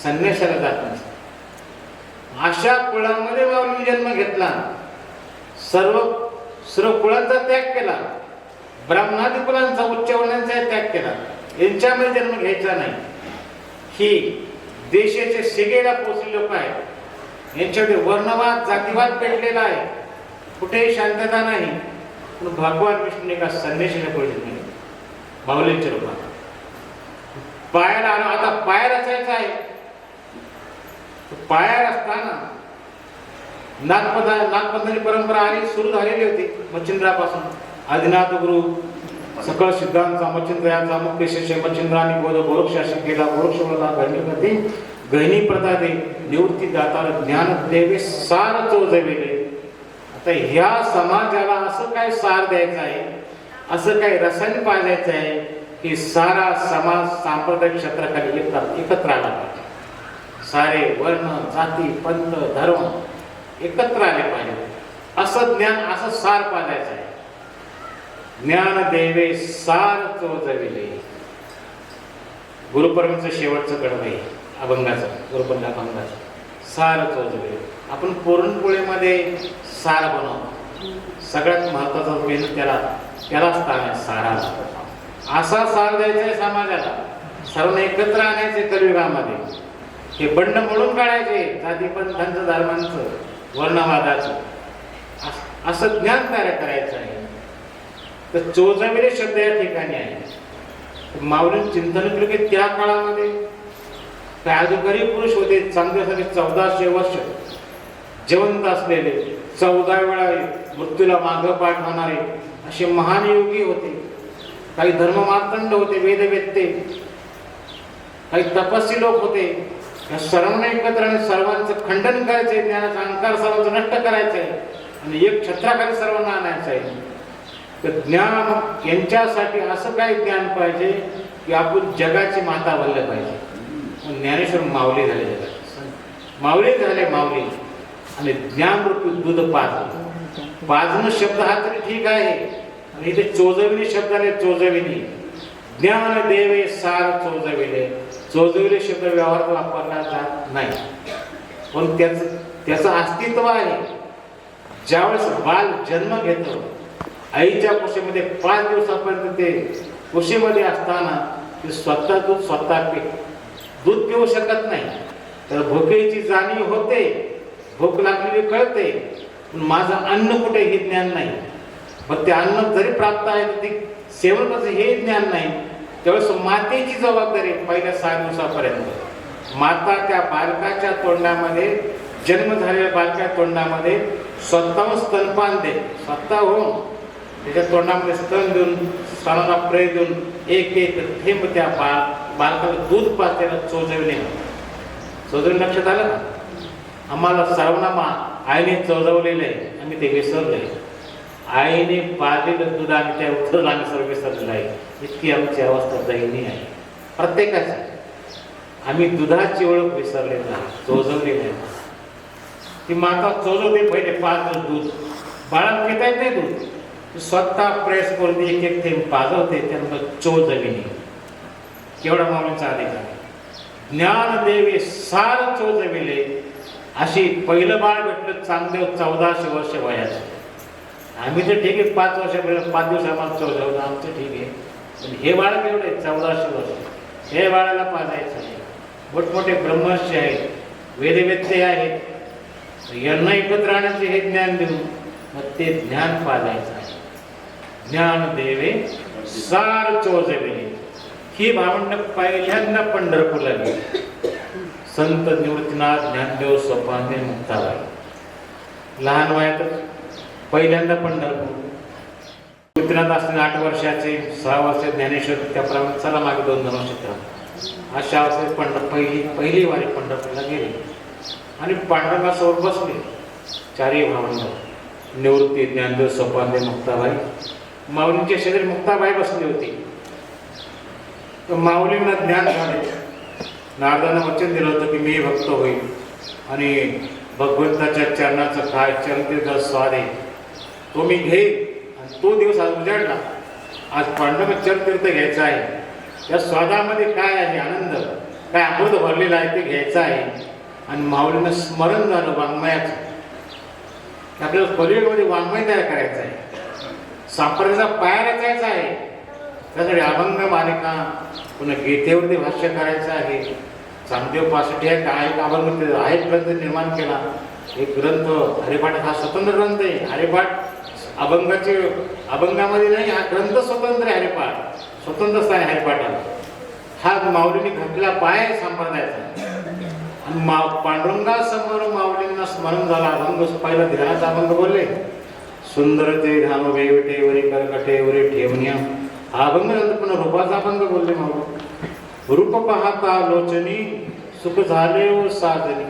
संन्यासाला जात नसतं. अशा कुळामध्ये माऊलींनी जन्म घेतला. सर्व कुळांचा त्याग केला, ब्राह्मणादी कुलांचा, उच्च वर्णांचा त्याग केला. यांच्यामध्ये जन्म घ्यायचा नाही. ही देशाचे शिगेला पोचलेले लोक आहेत. यांच्यामध्ये वर्णवाद, जातीवाद पेटलेला आहे. कुठेही शांतता नाही, पण भगवान विष्णूने का संदेशाने पडले माऊलींच्या रूपात पायाला आलो. आता पाय रचायचा आहे. पायार असताना नागपंथाची परंपरा आली सुरू झालेली होती मच्छिंद्रापासून. आदिनाथ गुरु सकळ सिद्धांचा मच्छिंद्राचा मुख्य शिष्य मच्छिंद्राने बोध गोरक्षाशी केला. गोरक्षला गहिनीमध्ये गहिनी प्रथा दे निवृत्ती दातार ज्ञान देवे सार चोजविले. आता ह्या समाजाला असं काय सार द्यायचं आहे, असं काय रसायन पाजायचं आहे की सारा समाज सांप्रदायिक क्षेत्राखाली एकत्र आला पाहिजे. सारे वर्ण जाती पंथ धर्म एकत्र आले पाहिजे. असं ज्ञान असं सार पाजायचं आहे. ज्ञान देवे सार चोजविले. गुरुपर्वीचं शेवटचं कडवं आहे अभंगाचं, गुरुपर्वी अभंगाचं सार चोजविले. आपण पुरणपोळीमध्ये सार बनवतो. सगळ्यात महत्वाचं मेन त्याला स्थान आहे साराला. असा सार द्यायचा आहे समाजाला. सर्वांना एकत्र आणायचे कलियुगामध्ये. हे बंड मोडून काढायचे जातीपंथांचं धर्मांचं वर्णवादाचं. असं ज्ञान तयार करायचं आहे. तर चोजविले शब्द या ठिकाणी आहे. माऊलींनी चिंतन केलं की त्या काळामध्ये काय अधिकारी पुरुष होते चांगल्यासाठी 1400 वर्ष जिवंत असलेले, 14 वेळा मृत्यूला मागं पाठवणारे असे महान योगी होते. काही धर्ममार्तंड होते, वेदवेत्ते, काही तपस्वी लोक होते. या सर्वांना एकत्र आणि सर्वांचं खंडन करायचंय, ज्ञानाचा अहंकार सर्वांचं नष्ट करायचंय आणि एक छत्राखाली सर्वांना आणायचं आहे. तर ज्ञान यांच्यासाठी असं काय ज्ञान पाहिजे की आपण जगाची माता बनलं पाहिजे. ज्ञानेश्वर माऊली झाले जगात, माऊली झाले माऊली. आणि ज्ञानरूपी दूध पाजलं. पाजणं शब्द हा तरी ठीक आहे आणि इथे चोजविणी शब्द आले. चोजविणी ज्ञान देवे सार चोजविले. चोजविले शब्द व्यवहारात वापरला जात नाही, पण त्याचं अस्तित्व आहे. ज्यावेळेस बाल जन्म घेतो आईच्या कुशीमध्ये 5 दिवसापर्यंत ते कुशीमध्ये असताना ते स्वतः दूध पिऊ शकत नाही. तर भुकेची जाणीव होते, भूक लागलेली कळते, पण माझं अन्न कुठे हे ज्ञान नाही. मग ते अन्न जरी प्राप्त आहे तर ते सेवन कसं हे ज्ञान नाही. त्यावेळेस मातेची जबाबदारी पहिल्या 6 दिवसापर्यंत. माता त्या बालकाच्या तोंडामध्ये, जन्म झालेल्या बालकाच्या तोंडामध्ये स्वतःहून स्तनपान दे, स्वतः होऊन त्याच्या तोंडामध्ये स्तन देऊन स्तनाला प्रेय देऊन एक एक थेंब त्या बालकाला दूध पाजल्याला चोजविणे. चोजविणे लक्षात आलं का? आम्हाला सर्वांना आईने चोजवलेलं आहे, आम्ही ते विसरलोय. आईने पाजलेलं दूध आम्ही त्या उतरलं आम्ही सर्व विसरलेलं आहे. इतकी आमची अवस्था दयनीय आहे प्रत्येकाची. आम्ही दुधाची ओळख विसरलेली नाही, चोजवलेली आहे. ती माता चोजवते पहिले 5 दिवस दूध. बाळाला पिता येत नाही दूध, स्वतः प्रेस करून एक एक थेंब पाजवते. त्यानंतर चोजविणे. केवढा माऊलींचा अधिकार. ज्ञान देवे सार चोजविले. अशी पहिलं बाळ भेटलं चांगले 1400 वर्ष वयाचं. आम्ही तर ठीक आहे 5 वर्षापर्यंत 5 दिवस आम्हाला चोजवलं, आमचं ठीक आहे. पण हे बाळ केवढे 1400 वर्ष. हे बाळाला पाजायचं आहे. मोठमोठे ब्रह्मर्षी आहेत, वेदवेत्ते आहेत, यांना एकत्र राहण्याचे हे ज्ञान देऊन मग ते ज्ञान पाजायचं आहे. ज्ञान देवे सार चोजविले. ही भावंड पहिल्यांदा पंढरपूरला गेली. संत निवृत्तीनाथ ज्ञानदेव सोपानदेव मुक्ताबाई लहान वयातच पहिल्यांदा पंढरपूर. निवृत्तीनाथ असताना 8 वर्षाचे, 6 वर्ष ज्ञानेश्वर, त्याप्रमाणे चला मागे 2 धर्मक्षेत्र. अशा अवस्थेत पहिली वारी पंढरपूरला गेली आणि पांडुरंगासमोर बसले 4ही भावंड. निवृत्ती, ज्ञानदेव, सोपानदेव, मुक्ताबाई. माऊलींच्या शेजारी मुक्ताबाई बसली होती. तर माऊलींना ज्ञान झाले. नारदांना वचन दिलं होतं की मी भक्त होईल आणि भगवंताच्या चरणाचं काय चरणतीर्थ स्वाद आहे तो मी घेईन. आणि तो दिवस आज उजाडला. आज पांडुरंग चरणतीर्थ घ्यायचा आहे. त्या स्वादामध्ये काय आहे आनंद, काय अमृत भरलेला आहे ते घ्यायचं आहे. आणि माऊलींना स्मरण झालं वाङ्मयाचं. आपल्याला कलियुगामध्ये वाङ्मय तयार करायचं आहे, संप्रदायाचा पाया रचायचा आहे. त्यासाठी अभंग मालिका, पुन्हा गीतेवरती भाष्य करायचं आहे. चांगदेव पासष्टी एक अभंग ग्रंथ निर्माण केला. एक ग्रंथ हरिपाठ हा स्वतंत्र ग्रंथ आहे. हरिपाठ अभंगामध्ये नाही, हा ग्रंथ स्वतंत्र आहे हरिपाठ, स्वतंत्र स्थान आहे हरिपाठाला. हा माऊलीने घातलेला पाय आहे संप्रदायाचा. आणि पांडुरंगासमोर माऊलींना स्मरण झाला अभंग. पहिला ध्यानाचा अभंग बोलले, सुंदर ते ध्यान वेगवेगळे कर्कटे वरी ठेवण्या. हा अभंग नंतर पुन्हा रूपाचा अभंग बोलले माऊली. रूप पाहता लोचनी सुख झाले व साजनी.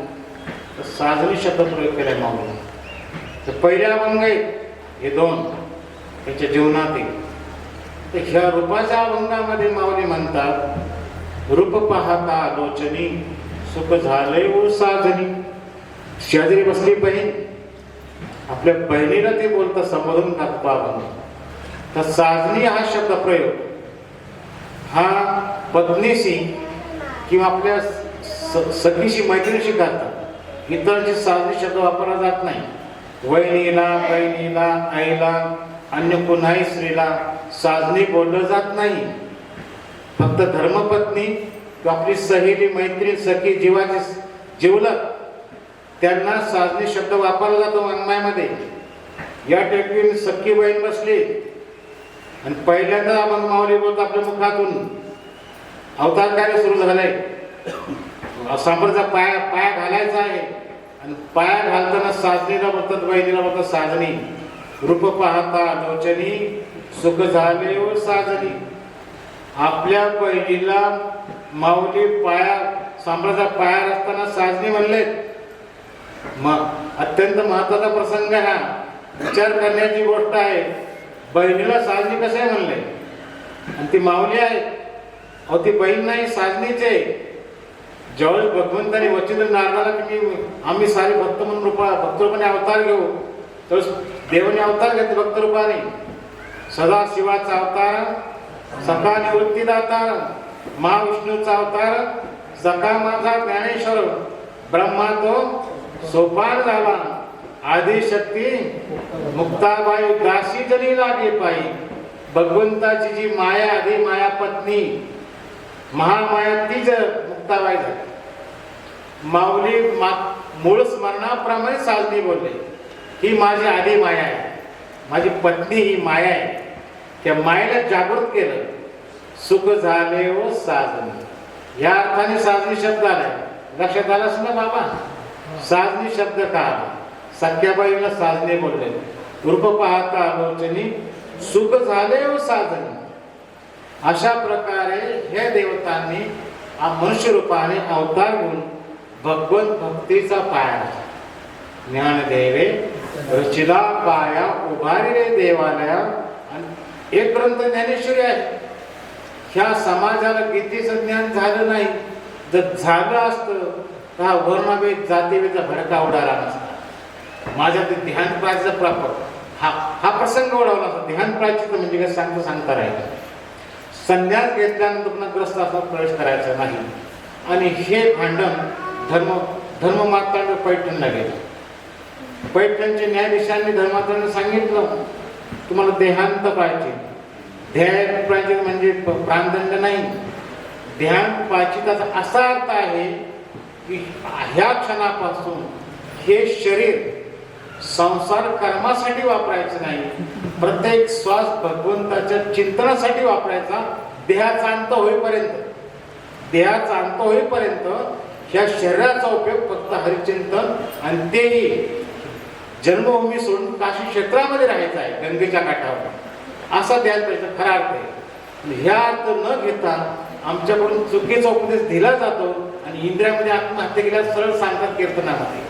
साजनी शब्द प्रयोग केलाय माऊली. तर पहिले अभंग आहे हे दोन त्यांच्या जीवनातील. तर ह्या रूपाच्या अभंगामध्ये माऊली म्हणतात, रूप पाहता लोचनी सुख झाले व साजनी. शेजारी बसली बहीण, आपल्या बहिणीला ते बोलतं संबोधून टाकतो अभंग. तर साजनी हा शब्द प्रयोग हा पत्नीशी किंवा आपल्या सखीशी मैत्रिणीशी करतात. इतरांची साजनी शब्द वापरला जात नाही. वहिनीला, बहिणीला, आईला, अन्य कुणाही स्त्रीला साजनी बोललं जात नाही. फक्त धर्मपत्नी किंवा आपली सहेली, मैत्रीण, सखी, जीवाची जिवलग त्यांना साजनी शब्द वापरला जातो वाङ्मयामध्ये. या टेकवीने सख्खी बहीण बसली आणि पहिल्यांदा आपण माऊली बोलतो आपल्या मुखातून अवतार कार्य सुरू झालंय. सांबरचा पाया घालायचा आहे आणि पाया घालताना साजनीला बोलतात, बहिणीला बोलतात साजनी. रूप पाहता लोचनी सुख झाले व साजनी. आपल्या बहिणीला माऊली सांबरचा पाया असताना साजनी म्हणले. मग अत्यंत महत्वाचा प्रसंग हा, विचार करण्याची गोष्ट आहे. बहिणीला साजनी कसे म्हणले आणि ती माऊली आहे. अहो ती बहीण नाही, साजनीचे. ज्यावेळेस भगवंताने वचित नारदाला की आम्ही सारे भक्त म्हणून भक्तरूपाने अवतार घेऊ, त्यावेळेस देवाने अवतार घेतले भक्तरूपाने. सदा शिवाचा अवतार, सखा निवृत्तीदाता, महाविष्णूचा अवतार, सखा माझा ज्ञानेश्वर. ब्रह्मा तो सोपान झाला, आदिशक्ती मुक्ताबाई दासी जरी लागे पायी. भगवंताची जी माया, आधी माया पत्नी महामाया तीच मुक्ताबाई झाली. माऊली मूळ स्मरणाप्रमाणे साजनी बोलले, ही माझी आधी माया आहे, माझी पत्नी ही माया आहे. त्या मायेला जागृत केलं. सुख झाले व साजनी या अर्थाने साजनी शब्द आलाय. लक्षात आलास ना बाबा? साजनी शब्द का? सख्याबाईला साजने बोलले. रूप पाहता लोचनी सुख झाले व साजनी. अशा प्रकारे हे देवतांनी मनुष्य रूपाने अवतार घेऊन भगवंत भक्तीचा पाया, ज्ञानदेवे रचिला पाया उभारी रे देवालया. आणि एक ग्रंथ ज्ञानेश्वरी आहे. ह्या समाजाला गीतेचं ज्ञान झालं नाही. जर झालं असतं तर हा वर्णभेद जातीभेदचा भडका उडाला नसता. माझ्या ते ध्यान प्राचीचा प्राप्त हा प्रसंग ओढवला असता. ध्यान प्राचीचं म्हणजे काय सांगता राहिलं. संन्यास घेतल्यानंतर पुन्हा ग्रस्त असा प्रवेश करायचा नाही. आणि हे भांडण धर्ममार्तांड पैठणला गेलं. पैठणच्या न्यायाधीशांनी धर्मार्तांना सांगितलं, तुम्हाला देहांत पाहिजे. ध्यान प्राचित म्हणजे प्राणदंड नाही. ध्यान प्राचिताचा असा अर्थ आहे की ह्या क्षणापासून हे शरीर संसार कर्मासाठी वापरायचं नाही. प्रत्येक श्वास भगवंताच्या चिंतनासाठी वापरायचा. देहाचा अंत होईपर्यंत ह्या शरीराचा उपयोग फक्त हरिचिंतन आणि तेही जन्मभूमी सोडून काशी क्षेत्रामध्ये राहायचं आहे, गंगेच्या काठावर. असा ध्यान पाहिजे खरा अर्थ आहे. ह्या अर्थ न घेता आमच्याकडून चुकीचा उपदेश दिला जातो आणि इंद्रियामध्ये आत्महत्या केल्यास सरळ सांगतात कीर्तनामध्ये.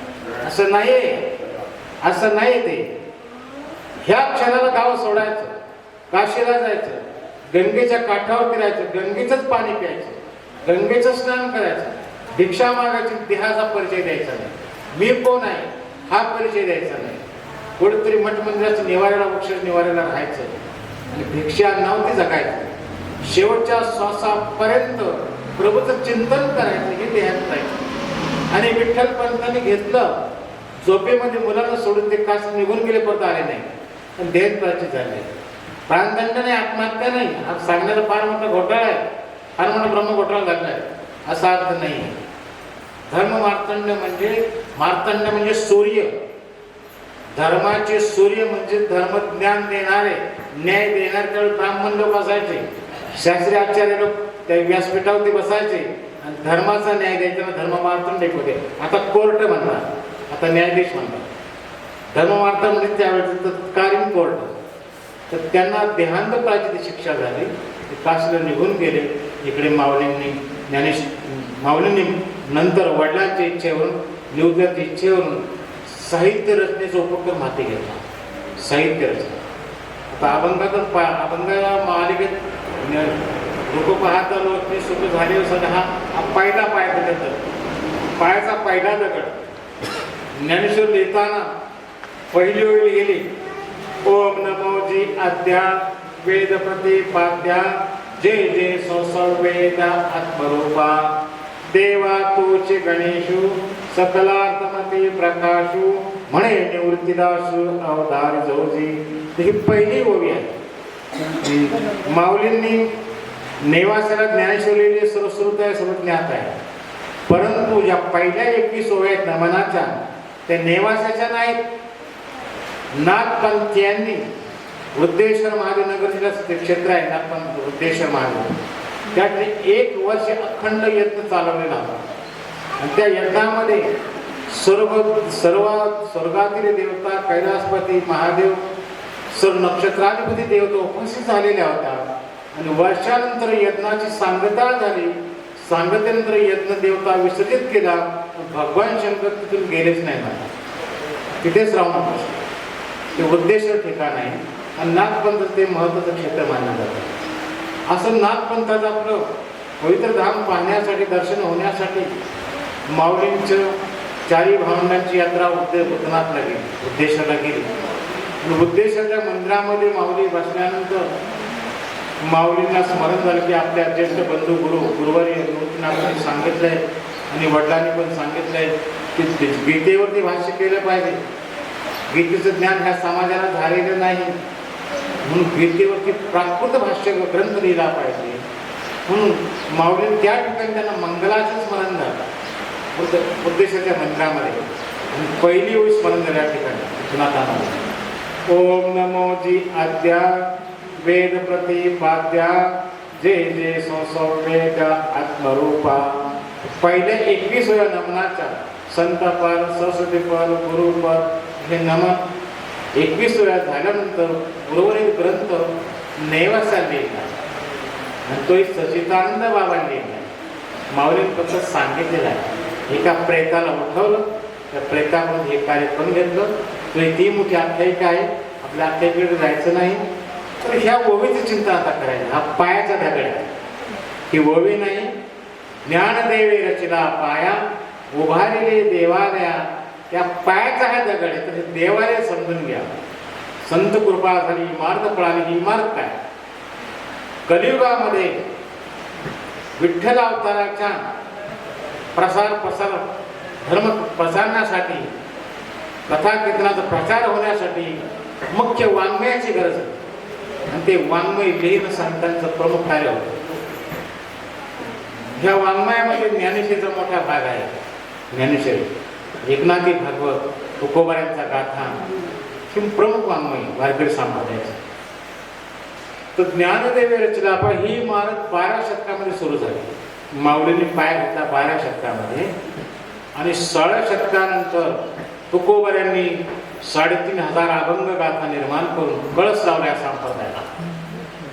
असं नाही ते. ह्या क्षणाला गाव सोडायचं, काशीला जायचं, गंगेच्या काठावर फिरायचं, गंगेचंच पाणी प्यायचं, गंगेचं स्नान करायचं, भिक्षा मागायची. देहाचा परिचय द्यायचा नाही. मी कोण आहे हा परिचय द्यायचा नाही. कुठेतरी मठ मंदिराच्या निवाऱ्याला, वृक्ष निवाऱ्याला राहायचं आणि भिक्षा नव्हती जगायचं. शेवटच्या श्वासापर्यंत प्रभूचं चिंतन करायचं, हे ध्यान राहायचं. आणि विठ्ठल पंतांनी घेतलं झोपेमध्ये मुलांना सोडून ते कास निघून गेले, परत आले नाही. पण ध्येय प्राचित झाले. प्राणदंड नाही, आत्महत्या नाही. हा सांगण्याला फार मोठा घोटाळा आहे, फार मोठा ब्रह्म घोटाळा घडलाय असा अर्थ नाही. धर्म मार्तंड म्हणजे सूर्य. धर्माचे सूर्य म्हणजे धर्मज्ञान देणारे, न्याय देणारे त्यावेळी ब्राह्मण लोक असायचे, शास्त्री आचार्य लोक त्या व्यासपीठावरती बसायचे आणि धर्माचा न्याय द्यायचा धर्ममार्तंड होते. आता कोर्ट म्हणतात, आता न्यायाधीश म्हणतात. धर्ममार्तंड म्हणजे त्यावेळेस तत्कालीन कोर्ट. तर त्यांना देहांत प्राची शिक्षा झाली, ते काशीला निघून गेले. इकडे माऊलींनी नंतर वडिलांच्या इच्छेवरून, निवृत्तीच्या इच्छेवरून साहित्य रचनेचा उपक्रम हाती घेतला. साहित्य रचना आता अभंग मालिकेत लोक पाहता लोक सुख झाले. हा पहिला पाय दगड, पायाचा पहिला दगड. ज्ञानेश्वर लिहिताना पहिली ओळी गेली, ओम नमो जी आद्या वेद प्रतिपाद्या जय जय वेद आत्मरूपा देवा तूचे गणेशू सकलार्थमती प्रकाशू म्हणे निवृत्तीदासू अवधार जोजी. ही पहिली ओवी आहे. माऊलींनी नेवासाला ज्ञानेश्वर लिहिलेले सर्वश्रुत आहे, सर्व ज्ञात आहे. परंतु ज्या पहिल्या 21 ओव्या आहेत नमनाच्या, त्या नेवासाच्या नाहीत. नागपंथीयांनी वृद्धेश्वर महादेव नगर क्षेत्र आहे, नागपंथ वृद्धेश्वर महादेव, त्यातले 1 वर्ष अखंड यज्ञ चालवलेला होता. आणि त्या यज्ञामध्ये सर्व स्वर्गातील देवता, कैलासपती महादेव, सर्व नक्षत्राधिपती देवता उपस्थित झालेल्या होत्या. आणि वर्षानंतर यज्ञाची सांगता झाली. सांगतेनंतर यज्ञ देवता विसर्जित केला. भगवान शंकर तिथून गेलेच नाही मला, तिथेच राहून बसले. ते उद्देश्य ठिकाण आहे आणि नागपंथ ते महत्त्वाचं क्षेत्र मानलं जातं. असं नागपंथाचं आपलं पवित्र धाम पाहण्यासाठी, दर्शन होण्यासाठी माऊलींचं 4 भावंडांची यात्रा उद्देशनाथला गेली, उद्देशाला गेली. आणि उद्देशाच्या मंदिरामध्ये माऊली बसल्यानंतर माऊलींना स्मरण झालं की आपल्या ज्येष्ठ बंधू गुरुवारी निवृत्तीनाथांनी सांगितलंय आणि वडिलांनी पण सांगितलंय की गीतेवरती भाष्य केलं पाहिजे. गीतेचं ज्ञान ह्या समाजाला झालेलं नाही, म्हणून गीतेवरती प्राकृत भाष्य ग्रंथ लिहिला पाहिजे. म्हणून माऊलींनी त्या ठिकाणी त्यांना मंगलाचं स्मरण झालं उद्देशाच्या मंदिरामध्ये. आणि पहिली ओळी स्मरण झालं या ठिकाणी नाथांना, ओम नमो जी आद्या वेद प्रतिपाद्या जय जय वेद आत्मरूपा. पहिल्या 21 वेळा नमनाच्या संतपाल, सरस्वतीपाल, गुरुपाल हे नमन 21 वेळा झाल्यानंतर उर्वरित ग्रंथ नेवासाला लिहिला आणि तो सचिदानंद बाबांनी लिहिला. माऊलींनी फक्त सांगितलेलं आहे. एका प्रेताला उठवलं, त्या प्रेताकडून हे कार्य करून घेतलं. तो ती मोठी आख्यायिका आहे, आपल्या आख्यायिकेकडे जायचं नाही. तर ह्या ओवीची चिंता आता करायची. हा पायाचा दगड आहे, ही ओवी नाही. ज्ञानदेवे रचिला पाया उभारले देवालया, त्या पायाचा हा दगड आहे. तर देवालय समजून घ्या. संत कृपा झाली, इमारत पळाली. ही इमारत काय? कलियुगामध्ये विठ्ठल अवताराच्या प्रसार धर्म प्रसारण्यासाठी, कथा कीर्तनाचा प्रचार होण्यासाठी मुख्य वाङ्मयाची गरज आहे. आणि ते वाङ्मय लिहिणं संतांचं प्रमुख कार्य होतं. ह्या वाङ्मयामध्ये ज्ञानेश्वरीचा मोठा भाग आहे. ज्ञानेश्वरी, एकनाथी भागवत, तुकोबाऱ्यांचा गाथा हे प्रमुख वाङ्मय वारकरी संप्रदायाचं. तर ज्ञानदेवे रचला ही इमारत 12 शतकामध्ये सुरू झाली. माऊलींनी पाय घातला 12 शतकामध्ये. आणि 16 शतकानंतर तुकोबाऱ्यांनी 3500 अभंग गाथा निर्माण करून कळस लावल्या संप्रदायाला.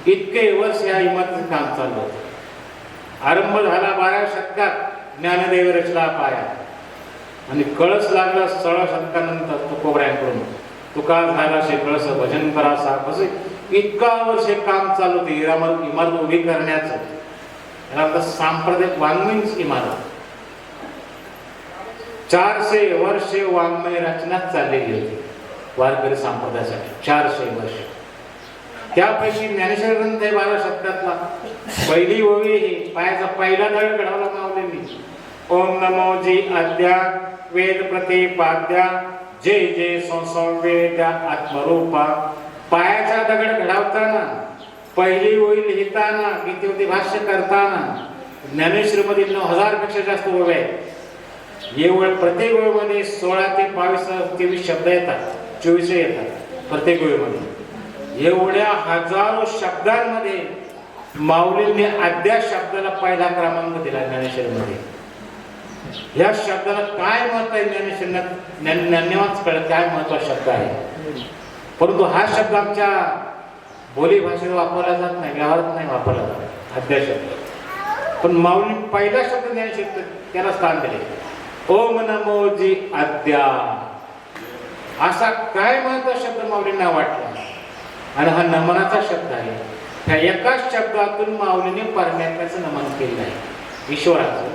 इतके वर्ष या इमारतीचं काम चाललं होतं. आरंभ झाला 12 शतकात ज्ञानदेव रचला पाया आणि कळस लागला 16 शतकानंतर तुकोबाऱ्यांकडून. तुका झाला शे कळस भजन करा सापसे. इतका वर्ष काम चालू होते इमारत उभी करण्याचं. याला सांप्रदायिक वाङ्मयीच इमारत. 400 वर्ष वाङ्मय रचनाच चाललेली होती वारकरी संप्रदायासाठी. 400 वर्ष. त्यापैकी ज्ञानेश्वर ग्रंथ आहे 12 शतकातला. पहिली ओवी ही पायाचा पहिला दगड घडवला माऊलींनी. ओम नमो जी आद्या वेद प्रतिपाद्या जय जय वेद आत्मरूपा. पायाचा दगड घडवताना, पहिली ओवी लिहिताना, गीतेवरती भाष्य करताना ज्ञानेश्वरीमध्ये 9000 पेक्षा जास्त ओव्या आहेत. प्रत्येक ओळीमध्ये 16 ते 22 23 शब्द येतात. 24 येतात प्रत्येक वेळेमध्ये. एवढ्या हजारो शब्दांमध्ये माऊलींनी अद्या शब्दाला पहिला क्रमांक दिला ज्ञानेश्वरीमध्ये. या शब्दाला काय महत्व आहे ज्ञानेश्वरीच कळत काय महत्वाचा शब्द आहे. परंतु हा शब्द आमच्या बोली भाषेत वापरला जात नाही, व्यवहारात नाही वापरला जात अद्या शब्द. पण माऊली पहिला शब्द ज्ञानेश्वरी त्याला स्थान दिले. ओम नमो जी अद्या. असा काय महत्वाचा शब्द माऊलींना वाटला आणि हा नमनाचा शब्द आहे. ह्या एकाच शब्दातून माऊलीने परमात्म्याचं नमन केलेलं आहे, ईश्वराचं.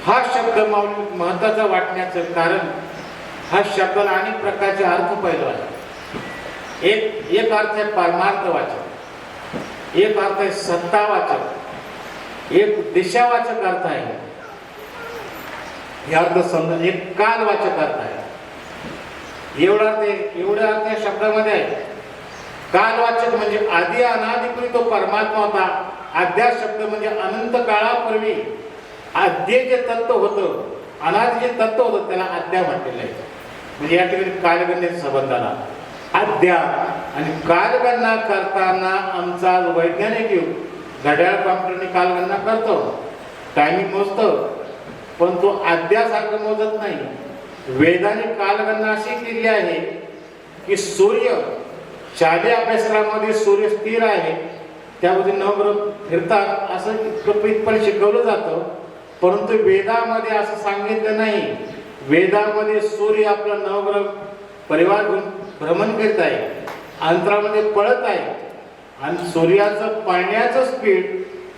हा शब्द माऊली महत्वाचा वाटण्याचं कारण हा शब्दाला अनेक प्रकारचे अर्थ पैलू आहे. एक अर्थ आहे परमार्थवाचक, एक अर्थ आहे सत्तावाचक, एक दिशावाचक अर्थ आहे. हे अर्थ समजा एक कालवाचक अर्थ आहे. एवढा अर्थ या शब्दामध्ये आहे. कालवाचक म्हणजे आधी अनादिपूर्वी तो परमात्मा होता. अद्या शब्द म्हणजे अनंत काळापूर्वी आद्य जे तत्व होतं, अनादि जे तत्व होतं त्याला अद्या म्हटलेलं आहे. म्हणजे या ठिकाणी कालगणनेचा संबंध आला. अद्या आणि कालगणना करताना आमचा वैज्ञानिक युग घड्याळ कॉम्प्युटरने कालगणना करतो, टायमिंग मोजतो, पण तो अद्यासारखं मोजत नाही. वेदाने कालगणना अशी केली आहे की सूर्य शालेय अभ्यासक्रमामध्ये सूर्य स्थिर आहे, त्यामध्ये नवग्रह फिरतात असं पण शिकवलं जातं. परंतु वेदामध्ये असं सांगितलं नाही. वेदामध्ये सूर्य आपला नवग्रह परिवार घेऊन भ्रमण करीत आहे, अंतरामध्ये पळत आहे आणि सूर्याचं पळण्याचं स्पीड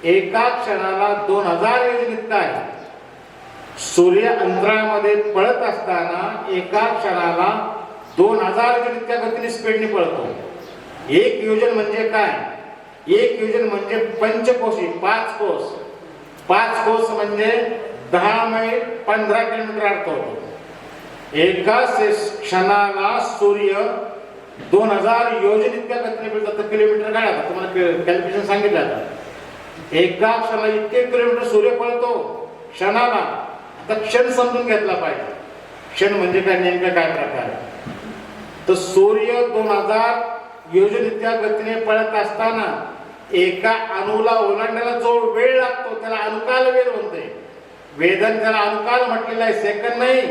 एका क्षणाला 2000 इतकं आहे. सूर्य अंतरामध्ये पळत असताना एका क्षणाला 2000 इतक्या गतीने स्पीडने पळतो. एक योजन म्हणजे काय? एक योजन म्हणजे पंचकोशी, 5 कोस. 5 कोस म्हणजे 10 मैल 15 किलोमीटर अर्थ होतो. एका क्षणाला सूर्य 2000 योजन इतक्या गतीने पळतात. किलोमीटर काय आता तुम्हाला कॅल्क्युलेशन सांगितलं आता. एका क्षणाला इतके किलोमीटर सूर्य पळतो क्षणाला. आता क्षण समजून घेतला पाहिजे. क्षण म्हणजे काय, नेमकं काय प्रकार आहे. तर सूर्य 2000 योजन इतक्या गतीने पळत असताना एका अणूला ओलांडण्याला जो वेळ लागतो त्याला अनुकाल वेळ म्हणते. वेदाने त्याला अनुकाल म्हटलेला आहे, सेकंद नाही.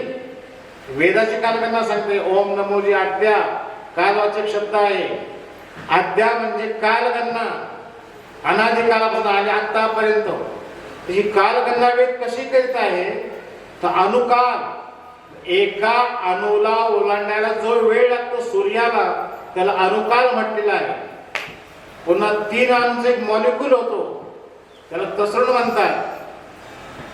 वेदाची कालगणना सांगते. ओम नमो जी आद्या कालवाचक शब्द आहे. आद्या म्हणजे कालगणना, अनादि कालापासून आणि आतापर्यंत. ही कालगणना वेद कशी करीत आहे तर अनुकाल, एका अणूला ओलांडण्याला जो वेळ लागतो सूर्याला त्याला अनुकाल म्हटलेला आहे. पुन्हा 3 अणूंचा एक मॉलिक्यूल होतो त्याला तसरण म्हणतात.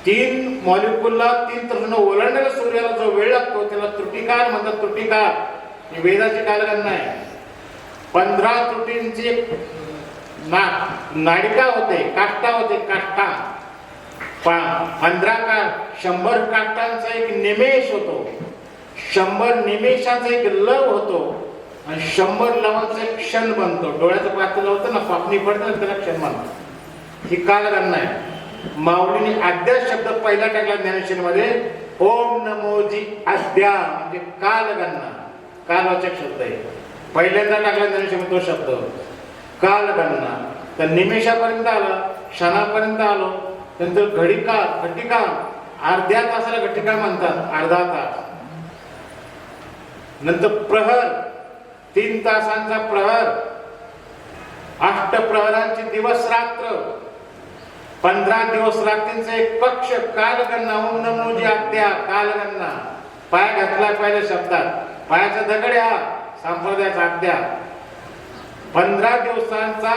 3 मॉलिक्यूलला 3 तसरण ओलांडण्याला सूर्याला जो वेळ लागतो त्याला त्रुटिकाल म्हणतात. त्रुटिकाल ही वेदाची कालगणना आहे. 15 त्रुटींची एक नाडिका होते, काष्टा होते, काष्टा. 15 का 100 काष्टांचा एक निमेष होतो, 100 निमेषाचा एक लव होतो आणि 100 लवांचा एक क्षण बनतो. डोळ्याचं पात्र होतं ना, पापणी पडतं त्याला क्षण म्हणतात. ही कालगणना आहे. माऊलीने अद्या शब्द पहिला टाकला ज्ञानेश्वरीमध्ये. ओम नमो जी अद्या म्हणजे कालगणना, कालवाचक शब्द आहे. पहिल्यांदा टाकला ज्ञानेश्वरीमध्ये तो शब्द कालगणना. तर निमेषापर्यंत आला, क्षणापर्यंत आलो. नंतर घटिका, अर्ध्या तासाला घटिका म्हणतात, अर्धा तास. नंतर प्रहर, 3 तासांचा प्रहर. अष्टप्रहरांचे दिवस रात्र, 15 दिवस रात्रींचा एक पक्ष. कालगणना. ओम नमो जी आद्या कालगणना. पाय घातला पहिल्या शब्दात, पायाचा दगड हा संप्रदायाचा आद्या. 15 दिवसांचा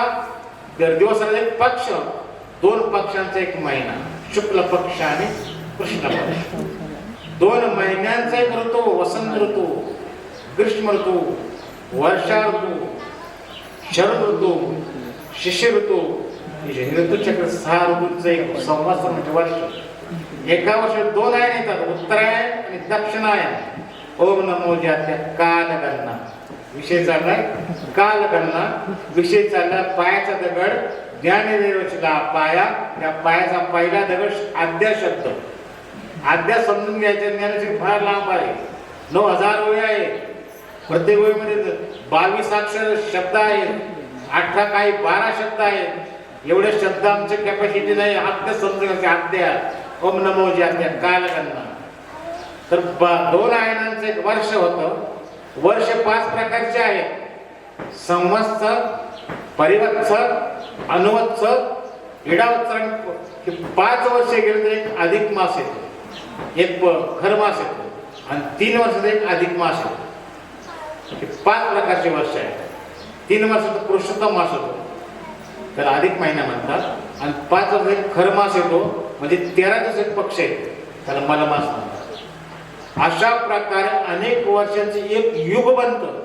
दिवसाला एक पक्ष, 2 पक्षांचा एक महिना. शुक्ल पक्ष आणि कृष्ण पक्ष. 2 महिन्यांचा एक ऋतू. वसंत ऋतू, ग्रीष्म ऋतू, वर्षा ऋतू, शरद ऋतू, शिशिर ऋतू. ऋतुचक्र 6 ऋतूंचं एक संवत्सर म्हणजे वर्ष. एका वर्षात 2 आयन येतात, उत्तरायण आणि दक्षिणायन. ओम नमो जी आद्या कालगणना. विषय चाललाय कालगणना. विषय चालला पायाचा दगड. ज्ञानेश्वरीला पाया, त्या पायाचा पहिला दगड आद्या शब्द. आद्या समजून घ्यायचे. ज्ञानेश्वरी फार लांब आहे, 9000 ओळी आहे. प्रत्येक ओळीमध्ये 22 अक्षर शब्द आहेत, 18 काही 12 शब्द आहेत. एवढे शब्द आमची कॅपॅसिटी नाही. आद्य समजून आद्या ओम नमो ज्याद्या कालगणना. तर 2 आयनांचं एक वर्ष होतं. वर्ष 5 प्रकारचे आहेत. संवत्सर, परिवत्सर, अनुवत्सर, इडावत्सर. 5 वर्षे गेले तर एक अधिक मास येतो, एक खरमास येतो, आणि 3 वर्षात एक अधिक मास येतो. 5 प्रकारचे वर्ष आहेत. 3 वर्षात पुरुषोत्तम मास होतो, त्याला अधिक महिना म्हणतात. आणि 5 वर्षात एक खरमास येतो, म्हणजे 13 दिवस एक पक्ष येतो, त्याला मलमास म्हणतात. अशा प्रकारे अनेक वर्षांचे एक युग बनतं.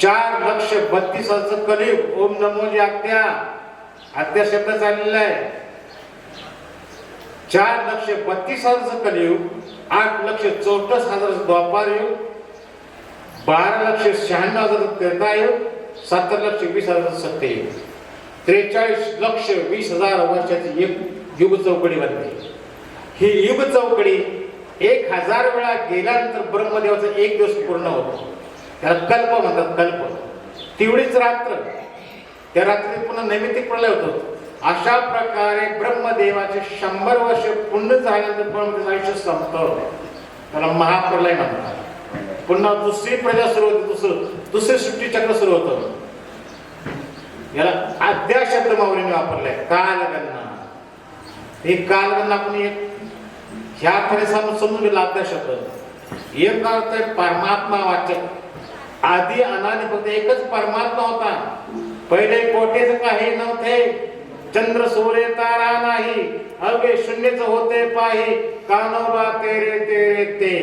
4,32,000 कलियुग. ओम नमो जी आद्या, आद्या शब्द चाललेला आहे. 4,32,000 कलियुग, 8,64,000 द्वापार युग, 12,96,000 त्रेतायुग, 17,20,000 सत्ययुग. 43,20,000 वर्षाची एक युग चौकडी बनते. ही युग चौकडी 1000 वेळा गेल्यानंतर ब्रह्मदेवाचा एक दिवस पूर्ण होतो. त्याला कल्प म्हणतात. कल्प. तेवढीच रात्र, त्या रात्रीत पुन्हा नैमित्तिक प्रलय होतो. अशा प्रकारे ब्रह्मदेवाचे 100 वर्ष पूर्ण झाल्यानंतर ब्रह्मदेवाचं आयुष्य संपतं. त्याला महाप्रलय म्हणतात. पुन्हा दुसरी प्रजा सुरू होते, दुसरे सृष्टी चक्र सुरू होतं. याला आद्या शब्द माऊलीने वापरलाय. कालगणना. ही कालगणना आपण एक ह्या अर्थाने समजून गेला. आद्या शब्द एक अर्थ आहे परमात्मा वाचक. आधी अनादी फक्त एकच परमात्मा होता. पहिले कोटेच काही नव्हते. चंद्र सूर्य तारा नाही, अवघे शून्यच होते पाही. कानोबा तेरे तेरे ते.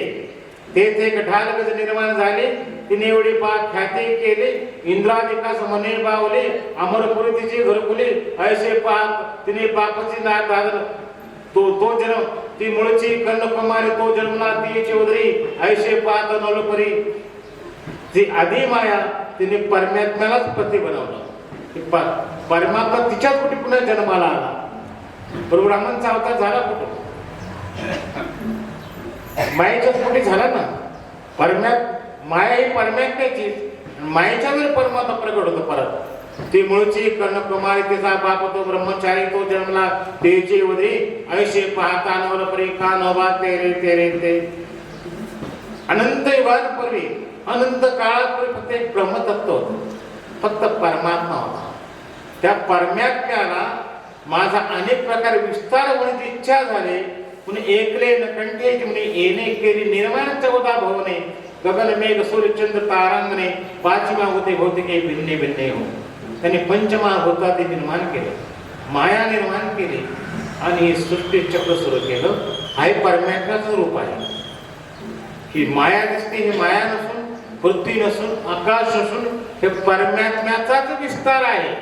तेथे एक ढालगज निर्माण झाली. तिने एवढी ख्याती केली. इंद्रादिकास मने बावली. अमरपुरी तिची घरकुली. ऐसे पाप तिने बापाची नात आदर. तो जन्म ती मुळची कन्याकुमारी. तो जन्मला तिची उदरी. ऐसे पाप नवलपरी. ती आधी माया तिने परमात्म्यालाच पती बनवलं. परमात्मा तिच्याच कुठे पुन्हा जन्माला आला. बरोबर. ब्राह्मणचा अवतार झाला कुठं? मायेच्याच कुठे झाला ना. माया ही परमात्म्याची. मायेच्या जर परमात्मा प्रकट होतो परत. ती मुळची कन्याकुमारी. तिचा बाप होतो ब्रह्मचारी. तो जन्मला तेची उदरी. ऐसे पाहता नवलपरी. कानोबा तेरे तेरे ते. अनंत युगांपूर्वी, अनंत काळापूर्वी फक्त एक ब्रह्मतत्व होतं. फक्त परमात्मा होता. त्या परमात्म्याला माझा अनेक प्रकारे विस्तार होण्याची इच्छा झाली. पुणे एकले न कंठेची म्हणे येणे केली निर्माण चौदा भवने. गगन मेघ सूर्यचंद्र तारांगणे. पाचमा होते भौतिके भिन्ने भिन्ने हो. त्यांनी पंचमहाभूता ते निर्माण केलं. माया निर्माण केली आणि हे सृष्टी चक्र सुरू केलं. हा परमात्म्याचं रूप आहे. ही माया दिसते. ही माया नसून, पृथ्वी नसून, आकाश नसून, हे परमात्म्याचाच विस्तार आहे.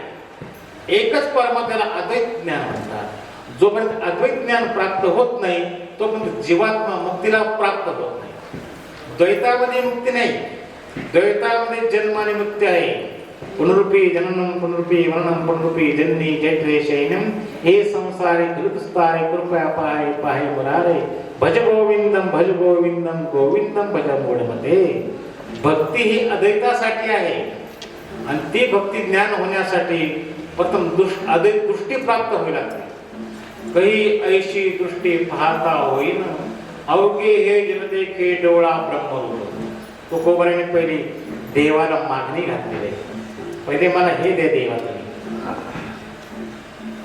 एकच परमात्म्याला अद्वैत ज्ञान म्हणतात. जोपर्यंत अद्वैत ज्ञान प्राप्त होत नाही तोपर्यंत जीवात्मा मुक्तीला प्राप्त होत नाही. द्वैतामध्ये मुक्ती नाही. द्वैतामध्ये जन्माने मुक्ती आहे. पुनरुपी जननम पुनरुपी मरणम पुनरुपी जन्नी जैत्रे शयनम. हे संसारे कृतस्तारे कृपया पाहे पाहे मुरारे. भज गोविंदम भज गोविंदम गोविंदम भज मूढमते. भक्ती ही अद्वैतासाठी आहे. आणि ती भक्ती ज्ञान होण्यासाठी प्रथम अद्वैत दृष्टी प्राप्त व्हावी लागते. काही ऐशी दृष्टी पाहता होईन. अवघे हे जन देखे डोळा ब्रह्मरूप. तुकोबाराने पहिली देवाला मागणी घातलेली आहे. पहिले मला हे दे देवा.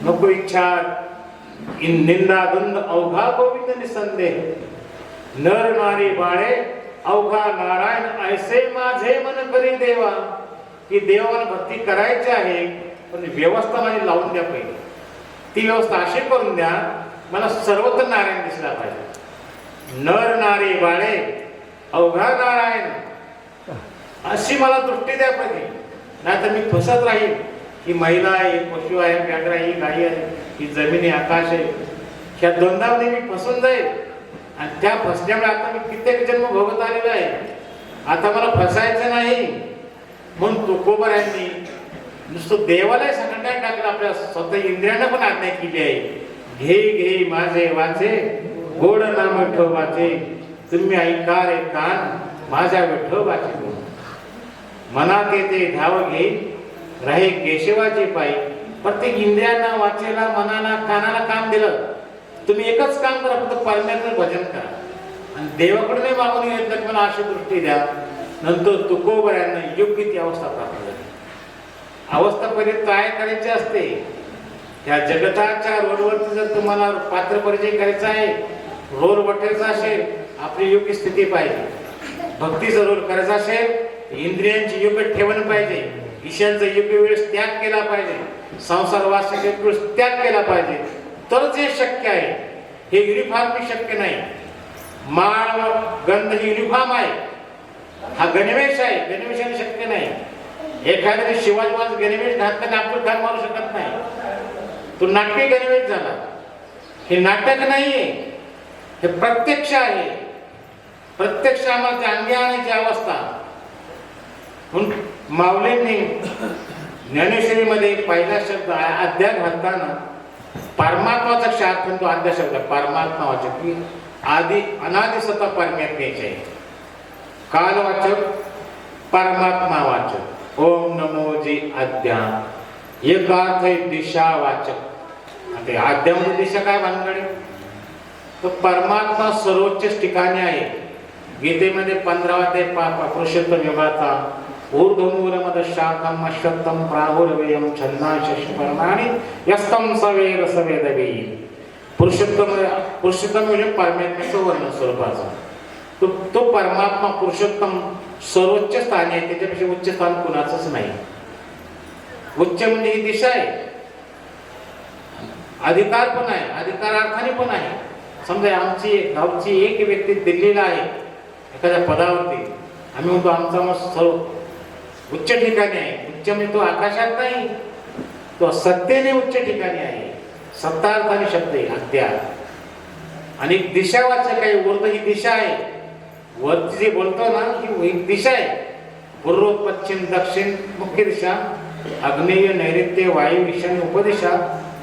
नको इच्छा निंदा द्वंद अवघा गोविंद निसंदेह. नर नारी बाळे अवघा नारायण ऐसे माझे मन करी देवा. की देवाला भक्ती करायची आहे पण व्यवस्था माझी लावून द्या. पहिले ती व्यवस्था अशी करून द्या मला सर्वत्र नारायण दिसला पाहिजे. नर नारी बाळे अवघा नारायण अशी मला दृष्टी द्या पाहिजे. नाहीतर मी फसत राहील. ही महिला आहे, पशु आहे, व्याघ्र आहे, ही गाई आहे, ही जमीन आहे, आकाश आहे. ह्या द्वंद्वामध्ये मी फसून जाईल. आणि त्या फसल्यामुळे आता मी कित्येक जन्म भोगत आलेला आहे. आता मला फसायचं नाही. म्हणून तुकोबारायांनी नुसतं देवालाही सांगत नाही टाकलं, आपल्या स्वतः इंद्रियांना पण आज्ञा केली आहे. घे घे माझे वाचे गोड नाम ठेवाचे. तुम्ही ऐका रे कान माझ्या विठोबाची गुण. मनात येते धाव घेईन राहे केशवाची पायी. प्रत्येक इंद्रियांना, वाचेला, मनाला, कानाला काम दिलं. तुम्ही एकच काम करा, फक्त परमेश्वर भजन करा आणि देवाकडे नाही मागून येत नाही मला अशी दृष्टी द्या. नंतर तुकोबऱ्यांना योग्य ती अवस्था प्राप्त झाली. अवस्था पहिले काय करायची असते, या जगताच्या रोडवरती जर तुम्हाला पात्र परिचय करायचा आहे, रोल वाटायचा असेल, आपली योग्य स्थिती पाहिजे. भक्तीचा रोल करायचा असेल, इंद्रियांची योग्य ठेवण पाहिजे, ईशांचा योग्य वेळेस त्याग केला पाहिजे, संसार वासाचा वेळेस त्याग केला पाहिजे, तरच हे शक्य आहे. हे युनिफॉर्म शक्य नाही. माळ गंध ही युनिफॉर्म आहे, हा गणवेश आहे, गणवेशाने शक्य नाही. एखाद्याने शिवाजी महाराज गणवेश घातल्याने आपण ठाण मारू शकत नाही, तो नाट्य गणवेश झाला. हे नाटक नाहीये, हे प्रत्यक्ष आहे. प्रत्यक्ष आम्हाला ते अंगी आणायची अवस्था. म्हणून माऊलींनी ज्ञानेश्वरीमध्ये पहिला शब्द अध्याय घालताना परमात्माचा क्षार्थ तो अध्याय शब्द परमात्मा वाचक की आदि अनादि सत्ता परमात्म्याचे कालवाचक परमात्मा वाचक. ओम नमो जी अद्या एक अर्थ दिशा वाचक. ते आद्यामध्ये दिशा काय भानगडे, तो परमात्मा सर्वोच्च ठिकाणी आहे. गीतेमध्ये 15 ते पुरुषोत्तम योगाचा ऊर्ध्वमूलमद शाखम अश्वत्थम प्राहुरवेयम छन्दांश परमाणि यस्तम सवेद सवेदवे. पुरुषोत्तम म्हणजे परमात्म्याचं वर्ण स्वरूपाचा. तो परमात्मा पुरुषोत्तम सर्वोच्च स्थानी आहे, त्याच्यापेक्षा उच्च स्थान कुणाचंच नाही. उच्च म्हणजे ही दिशा आहे, अधिकार पण आहे, अधिकारार्थाने पण आहे. समजा आमची गावची एक व्यक्ती दिल्लीला आहे एखाद्या पदावरती, आम्ही म्हणतो आमचा मग सर्व उच्च ठिकाणी आहे. उच्च म्हणजे तो आकाशात नाही, तो सत्तेने उच्च ठिकाणी आहे. सत्तार्थाने शब्द आहे अद्या. आणि दिशावाचक आहे, ऊर्ध ही दिशा आहे. वरती जे बोलतो ना ही एक दिशा आहे. पूर्व पश्चिम दक्षिण मुख्य दिशा, आग्नेय नैऋत्य वायू ईशान्य उपदिशा,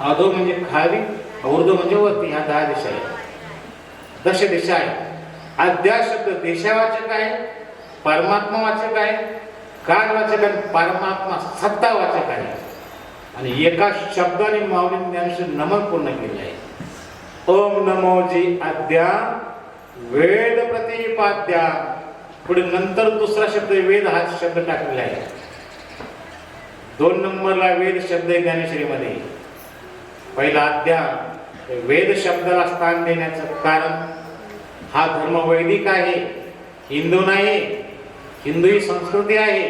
अधो म्हणजे खाली, ऊर्ध म्हणजे वरती. ह्या 10 दिशा आहेत, दश दिशा आहे. अद्या शब्द दिशावाचक आहे, परमात्मा वाचक आहे, कालवाचक आहे, परमात्मा सत्तावाचक आहे. आणि एका शब्दाने माऊली ज्ञानेश्वर नमन पूर्ण केले आहे. ओम नमो जी अद्या वेद प्रतिपाद्या. पुढे नंतर दुसरा शब्द वेद हा शब्द टाकलेला आहे. 2 नंबरला वेद शब्द आहे ज्ञानेश्वरीमध्ये. पहिला अद्या वेद शब्दाला स्थान देण्याचं कारण हा धर्म वैदिक आहे, हिंदू नाही. हिंदू ही संस्कृती आहे.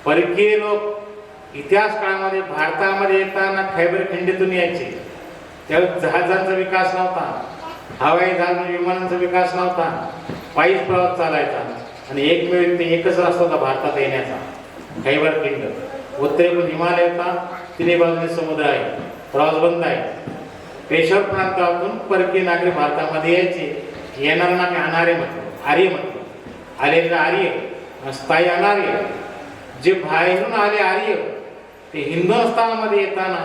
परकीय लोक इतिहास काळामध्ये भारतामध्ये येताना खैबर खिंडीतून यायचे. त्यावेळेस जहाजांचा विकास नव्हता, हवाई जहाज विमानांचा विकास नव्हता, पायीच प्रवास चालायचा. आणि एकच रस्ता होता भारतात येण्याचा, खैबर खिंड. उत्तरेकडून हिमालय होता, तिन्ही बाजूने समुद्र आहे, प्रवास बंद आहे. पेशवर प्रांतातून परकीय नागरिक भारतामध्ये यायचे. येणाऱ्यांना आम्ही अनार्य म्हटलो, आर्य म्हटलो. आलेला आर्य, स्थायी अनार्य. जे बाहेरून आले आर्य ते हिंदुस्थानामध्ये येताना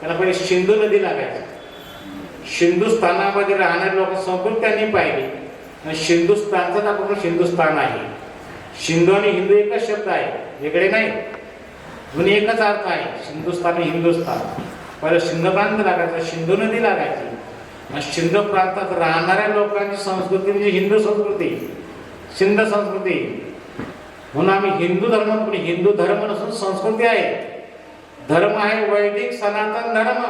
त्यांना पहिले सिंधू नदी लागायची. हिंदुस्थानामध्ये राहणारे लोक संपूर्ण त्यांनी पाहिली. हिंदुस्थानचा आपण हिंदुस्थान आहे. सिंधू आणि हिंदू एकच शब्द आहे, वेगळे नाही. दोन्ही एकच अर्थ आहे, हिंदुस्थान आणि हिंदुस्थान. पहिलं सिंधू प्रांत लागायचा, सिंधू नदी लागायची. सिंधू प्रांतात राहणाऱ्या लोकांची संस्कृती म्हणजे हिंदू संस्कृती, सिंध संस्कृती. म्हणून आम्ही हिंदू धर्म, पण हिंदू धर्म नसून संस्कृती आहे. धर्म आहे वैदिक सनातन धर्म.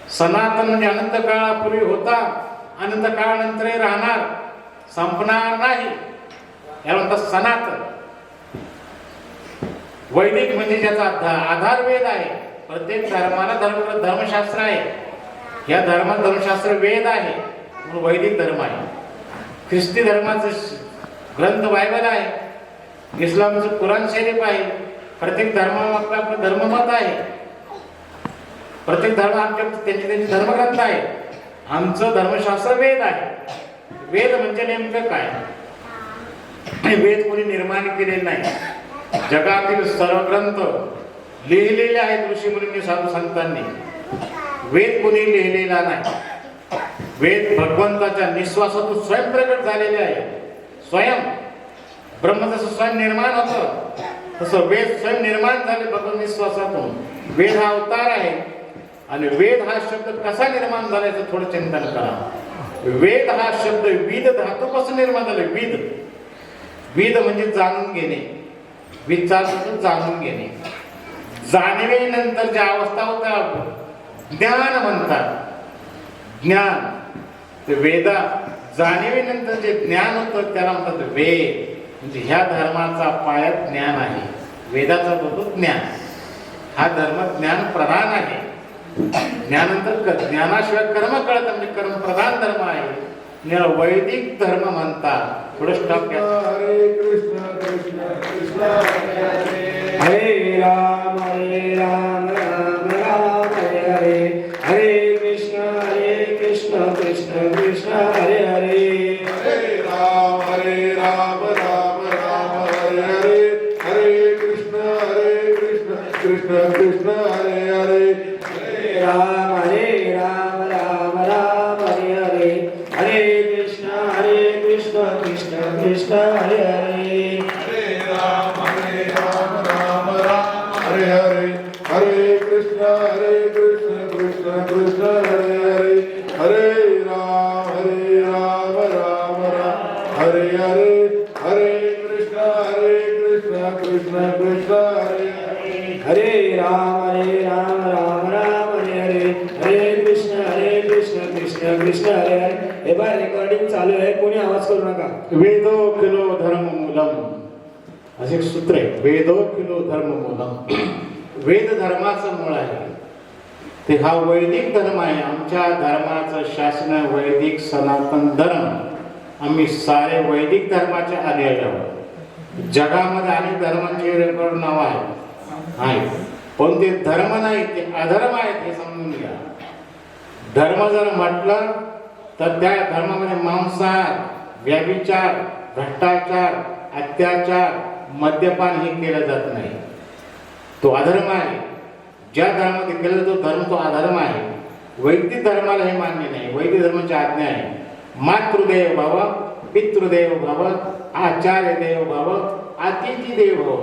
सनातन म्हणजे अनंत काळापूर्वी होता, अनंत काळानंतरही राहणार, संपणार नाही, याला म्हणतात सनातन. वैदिक म्हणजे ज्याचा आधार वेद आहे. प्रत्येक धर्माला धर्मशास्त्र आहे. या धर्मात धर्मशास्त्र वेद आहे म्हणून वैदिक धर्म आहे. ख्रिस्ती धर्माचं ग्रंथ बायबल आहे, इस्लामचं कुराण शरीफ आहे. प्रत्येक धर्माला आपलं धर्ममत आहे. प्रत्येक धर्म आमच्या त्यांचे धर्मग्रंथ आहे. आमचं धर्मशास्त्र वेद आहे. वेद म्हणजे नेमकं काय? वेद कोणी निर्माण केलेले नाही. जगातील सर्व ग्रंथ लिहिलेले आहेत ऋषीमुनींनी, साधू संतांनी. वेद कोणी लिहिलेला नाही. वेद भगवंताच्या निश्वासातून स्वयंप्रकट झालेले आहे. स्वयं ब्रह्म जसं स्वयं निर्माण होतं तसं वेद स्वयं निर्माण झाले भगवत निश्वासातून. वेद हा अवतार आहे आणि वेद हा शब्द कसा निर्माण झाला याचं थोडं चिंतन करा. वेद हा शब्द विद धातूपासून निर्माण झाले. विद विद म्हणजे जाणून घेणे, विचार जाणून घेणे. जाणीवेनंतर ज्या अवस्था होत्या ज्ञान म्हणतात. ज्ञान ते वेदा जाणीवेनंतर जे ज्ञान होतं त्याला म्हणतात वेद. म्हणजे ह्या धर्माचा पाया ज्ञान आहे. वेदाचा होतो ज्ञान. हा धर्म ज्ञान प्रधान आहे. ज्ञानानंतर ज्ञानाशिवाय कर्म कळत म्हणजे कर्म प्रधान धर्म आहे. याला वैदिक धर्म म्हणतात. थोडं स्टॉप घ्या. हरे कृष्ण कृष्ण कृष्ण हरे हरे, हरे राम राम राम हरे हरे, हरे कृष्ण कृष्ण कृष्ण हरे हरे, हरे राम राम राम हरे हरे, हरे कृष्ण कृष्ण कृष्ण हरे हरे, हरे राम राम राम हरे हरे, हरे कृष्ण कृष्ण कृष्ण हरे हरे, हरे राम राम हरे हरे, हरे कृष्ण कृष्ण कृष्ण हरे हरे, हरे राम राम हरे हरे, हरे कृष्ण कृष्ण कृष्ण हरे हरे, हरे राम राम हरे हरे, हरे कृष्ण कृष्ण कृष्ण हरे हरे. हे बाय रेकॉर्डिंग चालू आहे, कोणी आवाज करू नका. वेदो किलो धर्म मूलम असे एक सूत्र आहे. वेदो किलो धर्म मूलम. वेद धर्माचं मूळ आहे. ते हा वैदिक धर्म आहे. आमच्या धर्माचं शासन वैदिक सनातन धर्म. आम्ही सारे वैदिक धर्माचे अनुयायी आहोत. जगामध्ये अनेक धर्मांचे रेकॉर्ड नाव आहे, पण ते धर्म नाही, ते अधर्म आहेत हे समजून घ्या. धर्म जर म्हटलं तर त्या धर्मामध्ये मांसाहार, व्यभिचार, भ्रष्टाचार, अत्याचार, मद्यपान हे केलं जात नाही. तो अधर्म आहे. ज्या धर्मामध्ये केलं तो धर्म तो अधर्म आहे. वैदिक धर्माला हे मान्य नाही. वैदिक धर्माची आज्ञा आहे मातृदेव भव, पितृदेव भव, आचार्य देव भव, अतिथी देव भव.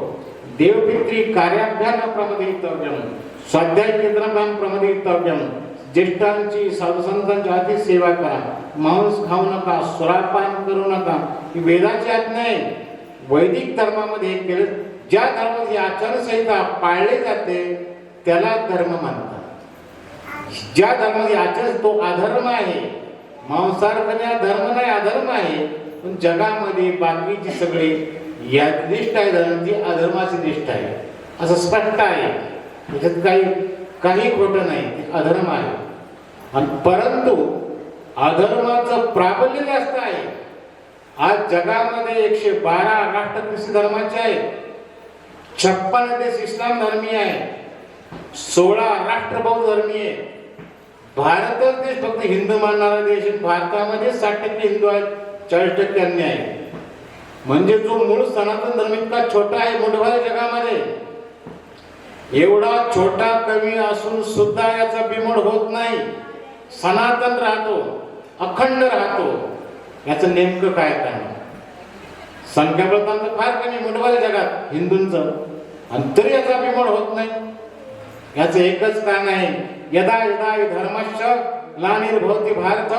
देवपित्री कार्याभ्याम प्रमदितव्यम, स्वाध्याय केंद्राभ्याम प्रमदितव्यम. ज्येष्ठांची साधुसंतांची अति सेवा करा. मांस खाऊ नका, सुरापान करू नका. ही वेदाची आज्ञा आहे. वैदिक धर्मामध्ये हे केलं. ज्या धर्माची आचारसंहिता पाळली जाते त्याला धर्म म्हणतात. ज्या धर्माची आचरण तो अधर्म आहे. मांसाहार करणे धर्म नाही, अधर्म आहे. पण जगामध्ये बाकीची सगळी या निष्ठ आहे धर्म ती अधर्माची निष्ठ आहे असं स्पष्ट आहे. त्याच्यात काही खोटं नाही, ते अधर्म आहे. आणि परंतु अधर्माचं प्राबल्य जास्त आहे. आज जगामध्ये 112 राष्ट्र ख्रिस्ती धर्माचे आहेत, 56 देश इस्लाम धर्मीय आहे, 16 राष्ट्र बौद्ध धर्मीय आहे. भारतच देश फक्त हिंदू मानणारा देश. भारतामध्ये 60% हिंदू आहेत, 40% अन्य आहे. म्हणजे जो मूळ सनातन धर्म इतका छोटा आहे मोठ्या जगामध्ये. एवढा छोटा कमी असून सुद्धा याचा बिमोड होत नाही. सनातन राहतो, अखंड राहतो. याचं नेमकं काय कारण? संख्याबळांचं फार कमी मोठ्या जगात हिंदूंचं, आणि तरी याचा बिमोड होत नाही. याचं एकच कारण आहे, यदा यदा धर्मस्य ग्लानिर्भवति भारत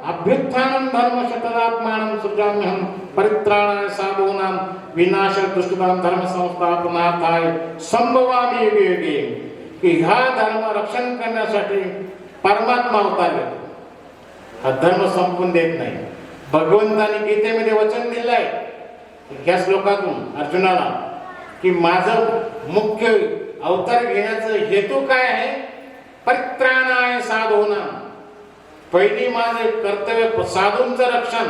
अभ्युत्थानं धर्मस्य तदात्मानं सृजाम्यहं परित्राणाय साधूनां विनाशाय दुष्टानां धर्म संस्थापनार्थाय संभवामि युगे युगे. की हा धर्म रक्षण करण्यासाठी परमात्मा अवतार घेतो. हा धर्म संपून देत नाही. भगवंताने गीतेमध्ये वचन दिलं आहे या श्लोकातून अर्जुनाला की माझं मुख्य अवतार घेण्याचा हेतू काय आहे? परित्राणाय साधूनां. पहिली माझे कर्तव्य साधूंचं रक्षण.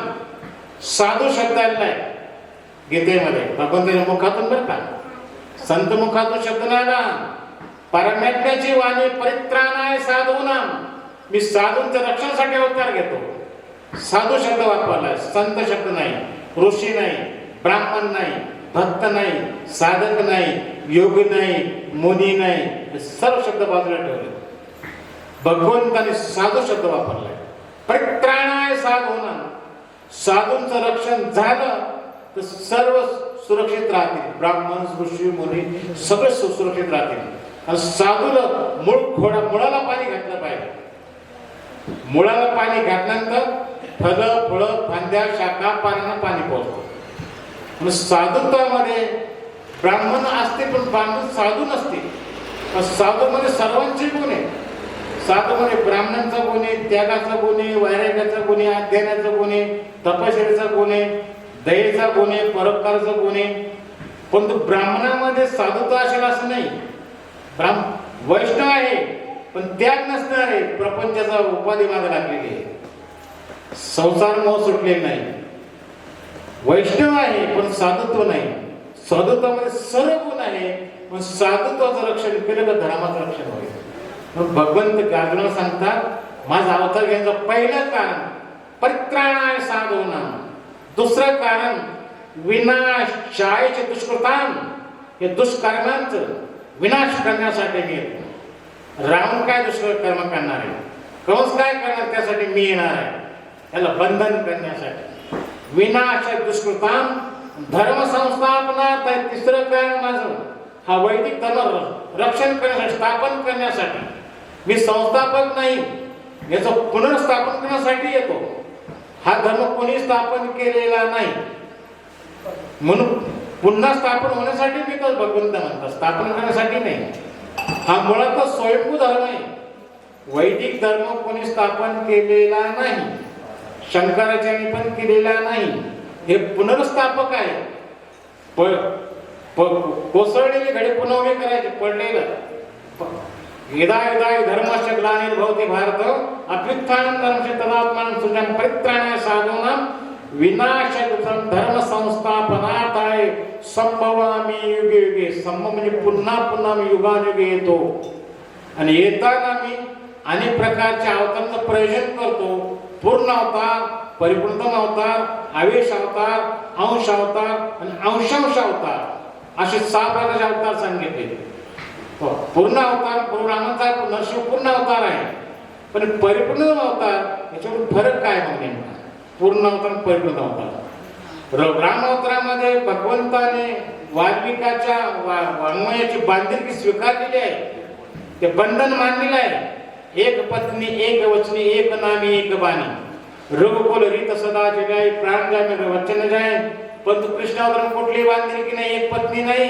साधू शब्द आलाय गीतेमध्ये भगवंताच्या मुखातून बरं का, संत मुखातून शब्द नाही ना. परमात्म्याची वाणी परित्राणाय साधूनां. मी साधूंच्या रक्षणासाठी अवतार घेतो. साधू शब्द वापरलाय, संत शब्द नाही, ऋषी नाही, ब्राह्मण नाही, भक्त नाही, साधक नाही, योगी नाही, मुनी नाही, सर्व शब्द बाजूला ठेवले. भगवंताने साधू शब्द वापरलाय. परित्राणाय साधूनां. साधूंचं रक्षण झालं तर सर्व सुरक्षित राहतील. ब्राह्मण ऋषी मुनी सगळे सुरक्षित राहतील. आणि साधूला मुळाला पाणी घातलं पाहिजे. मुळाला पाणी घातल्यानंतर फळं फांद्या शाखा पानांना पाणी पोहोचतं. म्हणजे साधुत्वामध्ये ब्राह्मण असते पण ब्राह्मण साधू नसते. साधूमध्ये सर्वांचे गुण आहे. साधूमध्ये ब्राह्मणांचा गुण आहे, त्यागाचा गुण आहे, वैराग्याचा गुण आहे, अध्ययनाचा गुण आहे, तपश्चर्याचा गुण आहे, दयेचा गुण आहे, परोपकाराचा गुण आहे. पण तो ब्राह्मणामध्ये साधुत्व असेल असं नाही. वैष्णव आहे पण त्याग नसणार आहे. प्रपंचाचा उपाधी मागे लागलेली आहे. संसार मोह सुटलेला नाही. वैष्णव आहे पण साधुत्व नाही. साधुत्वामध्ये सर्व गुण आहे पण साधुत्वाचं रक्षण केलं तर धर्माचं रक्षण होईल. मग भगवंत अर्जुनाला सांगतात माझा अवतार घ्यायचं पहिलं कारण परित्राणाय साधूनां, दुसरं कारण विनाशायच दुष्कृतां, हे दुष्कर्मांचं विनाश करण्यासाठी मी येतो. रावण काय दुष्कर्म करणार आहे, कंस काय करणार, त्यासाठी मी येणार आहे. याला बंधन करण्यासाठी. विनाश दुष्कृतां धर्म संस्थापनात आहे तिसरं कारण माझं. हा वैदिक धर्म रक्षण करण्यासाठी, स्थापन करण्यासाठी. मी संस्थापक नाही, याचं पुनर्स्थापन करण्यासाठी येतो. हा धर्म कोणी स्थापन केलेला नाही म्हणून पुन्हा स्थापन होण्यासाठी मी तर भगवंत म्हणतात, स्थापन करण्यासाठी नाही. हा मुळात स्वयंभू धर्म आहे. वैदिक धर्म कोणी स्थापन केलेला नाही, शंकराचार्यांनी पण केलेला नाही. हे पुनर्स्थापक आहे. कोसळलेले घडे पुन्हा उभे करायचे, पडलेलं. यदा यदा धर्मस्य ग्लानिर्भवति भारत अभ्युत्थानं धर्मस्य तदात्मानं सृजनं परित्राणाय साधूनां विनाशकृतं धर्म संस्थापनार्थाय संभवामि युगे युगे. संभव म्हणजे पुन्हा पुन्हा मी युगानुयुगे येतो. आणि येताना मी अनेक प्रकारच्या अवतारांचं प्रयोजन करतो. पूर्ण अवतार, परिपूर्ण अवतार, आवेश अवतार, अंश अवतार आणि अंशांश अवतार असे 6 प्रकारचे अवतार सांगितले. पूर्ण अवतार, पूर्णांचा नरसिंह पूर्ण अवतार आहे. पण परिपूर्ण अवतार याच्यावर फरक काय मग नेमका? पूर्ण अवतार, परिपूर्ण अवतार. राम अवतारामध्ये भगवंताने वाल्मिकाच्या वाङ्मयाची बांधिलकी स्वीकारलेली आहे. ते बंधन मानलेलं आहे. एक पत्नी, एक वचनी, एक नामी, एक बाणी. रघुकुल रीत सदा जगाई, प्राण जाय वचन जाय. पण तू कृष्ण अवतार कुठली बांधिलकी नाही, एक पत्नी नाही.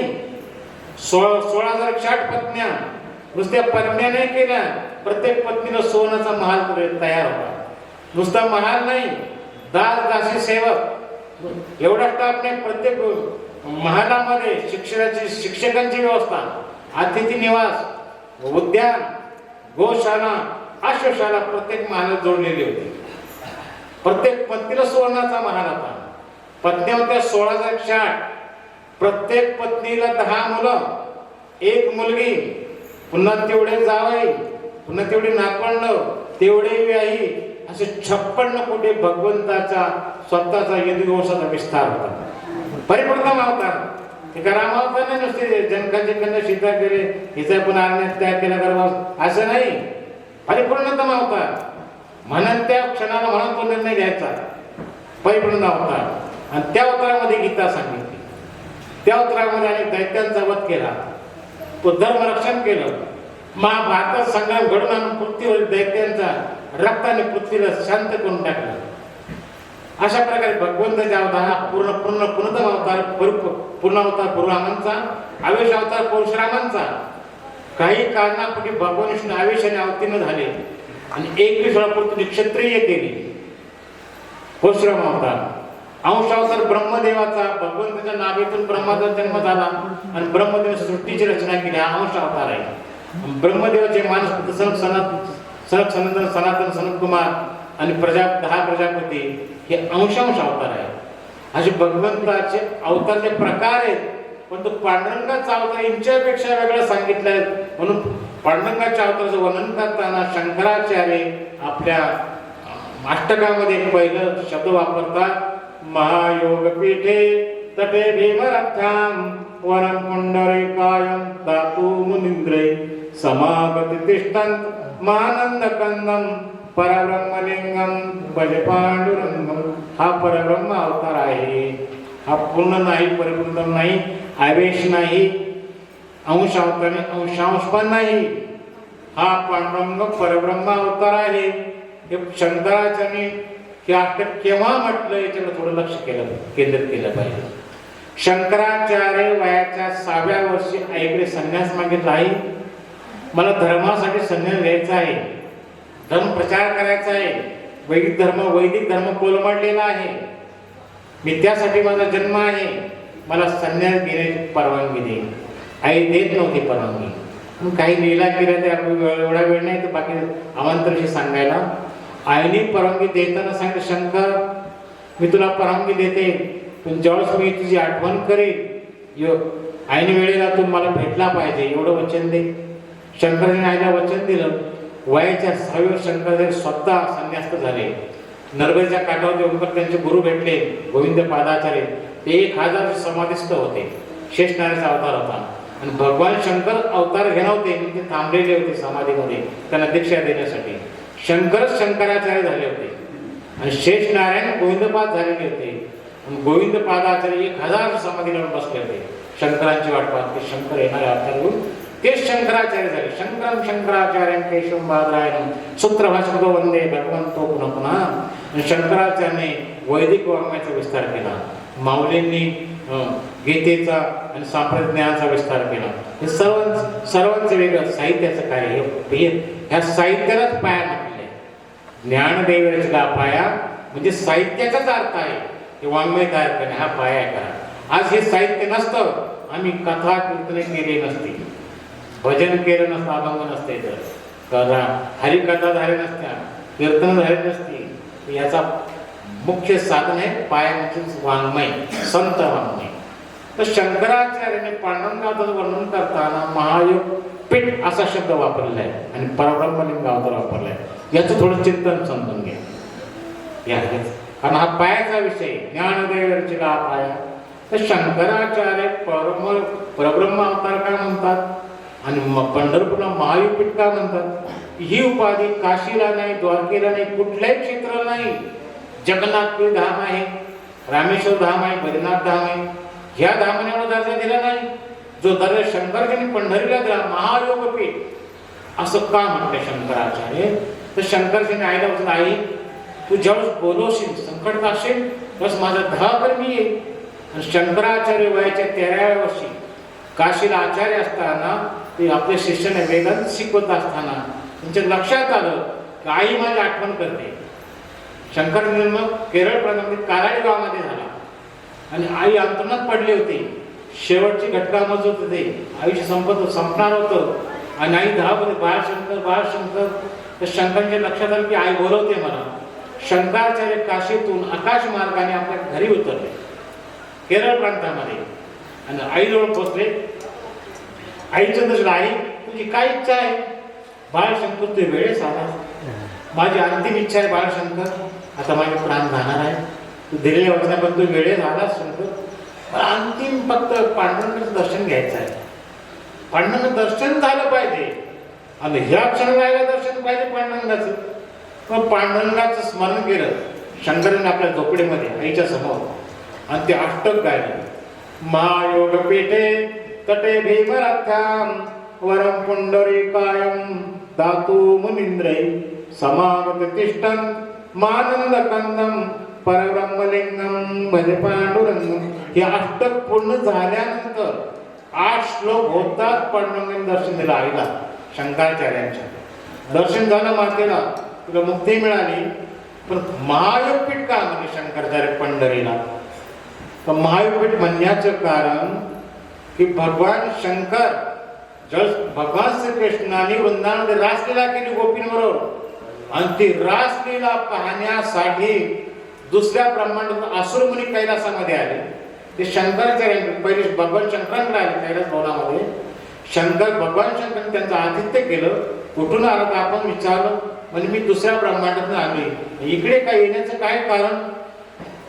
16,060 पत्न्या नुसत्या पत्न्या नाही केल्या. प्रत्येक पत्नीला सोन्याचा महाल तयार होता. नुसता महाल नाही, दास दासी सेवक एवढा स्टाफ नाही. प्रत्येक महालामध्ये शिक्षकांची व्यवस्था, अतिथी निवास, उद्यान, गोशाळा, अश्वशाळा प्रत्येक महालात जोडलेली होती. प्रत्येक पत्नीला सुवर्णाचा महाल होता. पत्न्या होत्या 16,060. प्रत्येक पत्नीला 10 मुलं, 1 मुलगी, पुन्हा तेवढे जावई, पुन्हा तेवढी नातवंड, तेवढे व्याही, असे 56 कोटी भगवंताचा स्वतःचा यदुवंशाचा विस्तार होता. परिपूर्ण अवतार. ते राम अवतार नाही नुसते जनकांचे कन्या सीता केले, हिचा पुन्हा अरण्यात त्याग केला गर्भास, असं नाही. परिपूर्णतम अवतार. म्हणून त्या क्षणाला म्हणून तो निर्णय घ्यायचा. परिपूर्ण अवतार. आणि त्या अवतारामध्ये गीता सांगितली. त्या अवतारामध्ये अनेक दैत्यांचा वध केला, तो धर्मरक्षण केलं. महाभारतात संग्राम घडून आणून पृथ्वीवर दैत्यांचा रक्ताने पृथ्वीला शांत करून टाकलं. अशा प्रकारे भगवंताच्या अवतार पूर्णतम अवतार, पूर्ण अवतार पुरुरामांचा, आवेश अवतार परशुरामांचा. काही कारणापोटी भगवान विष्णू आवेशाने अवतीर्ण झाले आणि 21 वेळा पृथ्वी क्षत्रिय केली. परशुराम अवतार. अंश अवतार ब्रह्मदेवाचा. भगवंताच्या नाभीतून ब्रह्माचा जन्म झाला आणि ब्रह्मदेव सृष्टीची रचना केली. हा अंश अवतार आहे. ब्रह्मदेवाचे मानस सनंदन, सनातन, सनत कुमार आणि 10 प्रजापती हे अंशांश अवतार आहे. असे भगवंताचे अवतारचे प्रकार आहेत. पण तो पांडुरंगाचा अवतार यांच्यापेक्षा वेगळा सांगितलं आहे. म्हणून पांडुरंगाच्या अवताराचं वर्णन करताना शंकराचार्य आपल्या अष्टकामध्ये पहिलं शब्द वापरतात. महायोग पीठे तटे भीमरथ्याम वरं पुंडरीकायं दातु मुनींद्रे समागती तिष्ठन्त मानंद कंदम परब्रह्मलिंगम भज पांडुरंगम. हा परब्रह्म अवतार आहे. हा पूर्ण नाही, परिपूर्ण नाही, आवेश नाही, अंशावतार अंशांश पण नाही. हा पांडुरंग परब्रह्म अवतार आहे. हे शंकराचार्यांनी हे अष्टक केव्हा म्हटलं याच्याकडे थोडं लक्ष केंद्रित केलं पाहिजे. शंकराचार्य वयाच्या 6व्या वर्षी आईकडे संन्यास मागितला आहे. मला धर्मासाठी संन्यास घ्यायचा आहे, धर्म प्रचार करायचा आहे, वैदिक धर्म कोलमडलेला आहे, मी त्यासाठी माझा जन्म आहे, मला संन्यास घेण्याची परवानगी दे. आई देत नव्हती परवानगी. काही लीला केल्या ते एवढा वेळ नाही तर बाकी अवांतरशी सांगायला. आईने परवानगी देताना सांगितलं, शंकर मी तुला परवानगी देते, पण ज्यावेळेस मी तुझी आठवण करेन आईने वेळेला तू मला भेटला पाहिजे एवढं वचन दे. शंकराने आईला वचन दिलं. वयाच्या 6व्या शंकराचार्य स्वतः संन्यास्त झाले. नर्मदेच्या काठावर येऊन त्यांचे गुरु भेटले गोविंद पादाचार्य. ते 1000 समाधिस्थ होते. शेषनारायणचा अवतार होता आणि भगवान शंकर अवतार घेणार होते, ते थांबलेले होते समाधीमध्ये त्यांना दीक्षा देण्यासाठी. शंकरच शंकराचार्य झाले होते आणि शेषनारायण गोविंदपाद झालेले होते. गोविंद पादाचार्य 1000 समाधी लावून बसले होते शंकरांची वाट पाहत. ते शंकर येणारे अवतार घेऊन ते शंकराचार्य झाले. शंकरम शंकराचार्य केशवम बादरायणम सूत्रभाषको वंदे भगवंतो पुन्हा पुन्हा. आणि शंकराचार्याने वैदिक वाङ्मयाचा विस्तार केला, माऊलींनी गीतेचा आणि सांप्रदायिक ज्ञानाचा विस्तार केला. हे सर्वांचं वेगळं साहित्याचं कार्य. ह्या साहित्यालाच पाया म्हटले. ज्ञानदेव रचला पाया म्हणजे साहित्याचाच अर्थ आहे. हे वाङ्मय तयार करणे हा पाया करा. आज हे साहित्य नसतं, आम्ही कथा कीर्तने केली नसती, भजन केलं नसतं, अभंग नसते, तर हरिकथा झाल्या नसत्या, कीर्तन झाले नसती. याचा मुख्य साधन आहे पाया म्हणजे वाङ्मय, संत वाङ्मय. तर शंकराचार्याने पांडुरंगाचं वर्णन करताना महायोग पीठ असा शब्द वापरलेला आहे आणि परब्रह्मलिंग अवतार वापरलाय. याचं थोडं चिंतन समजून घ्या. कारण हा पायाचा विषय. ज्ञानदेव रचिला पाया. तर शंकराचार्य परब्रह्म अवतार का म्हणतात आणि पंढरपूरला महायुगपीठ का म्हणतात? ही उपाधी काशीला नाही, द्वारकेला नाही, कुठल्याही क्षेत्राला नाही. जगन्नाथपुरी धाम आहे, रामेश्वर धाम आहे, बद्रीनाथ धाम आहे, ह्या धामाने एवढा दर्जा दिला नाही जो दर्जा शंकराचार्यांनी पंढरीला दिला. महायोगपीठ असं का म्हटलं शंकराचार्य? तर शंकराचार्याने आईला म्हटलं, आई तू ज्यावेळेस बोलवशील संकट असेल बस माझा धाकर मी येईल. आणि शंकराचार्य वयाच्या 13व्या वर्षी काशीला आचार्य असताना ते आपल्या शिष्याने वेदांत शिकवत असताना त्यांच्या लक्षात आलं की आई माझी आठवण करते. शंकर जन्म केरळ प्रांतामध्ये काराडी गावामध्ये झाला आणि आई अंतर्नात पडली होती. शेवटची घटका मजत होते, आयुष्य संपणार होतं आणि आई धावत बाळशंकर. तर शंकरांच्या लक्षात आलं की आई बोलवते मला. शंकराचार्य काशीतून आकाश मार्गाने आपल्या घरी उतरले केरळ प्रांतामध्ये आणि आईजवळ पोचले. आईचं दर्शन, आई तुझी काय इच्छा आहे? बाळशंकर तू वेळेस आला, माझी अंतिम इच्छा आहे बाळशंकर, आता माझे प्राण जाणार आहे, तू दिलेल्या वचनापर्यंत तू वेळेस आलास शंकर, मला अंतिम फक्त पांडुरंगाचं दर्शन घ्यायचं आहे. पांडुरंगाचं दर्शन झालं पाहिजे आणि ह्या क्षणाला दर्शन पाहिजे पांडुरंगाचं. मग पांडुरंगाचं स्मरण केलं शंकराने आपल्या झोपडीमध्ये आईच्या समोर आणि ते अष्टक गायलं. महायोग पेठे तटे भीमरथ्याम वरम पुंडरीकायम दातु मुनींद्रै समागत तिष्ठन् मानंद कंदम परब्रह्मलिंगम भजे पांडुरंगम. हे अष्टक पूर्ण झाल्यानंतर 8 श्लोक होतात. पांडुरंगाने दर्शन दिलं आईला. शंकराचार्यांच्या दर्शन झालं, मातेला तुला मुक्ती मिळाली. पण महायोगपीठ का म्हणजे शंकराचार्य पंढरीला? तर महायोगपीठ म्हणण्याचं कारण की भगवान शंकर भगवान श्रीकृष्णाने वृंदावनामध्ये रासलीला केली गोपींबरोबर आणि ती रासलीला पाहण्यासाठी दुसऱ्या ब्रह्मांडातून असुरमुनी कैलासामध्ये आले. ते शंकराचार्य पहिले भगवान शंकरांकडे आले कैलास भवनामध्ये. भगवान शंकरांनी त्यांचं आतिथ्य केलं. कुठून आलं तर आपण विचारलं, म्हणजे मी दुसऱ्या ब्रह्मांडातून आले, इकडे काय येण्याचं काय कारण?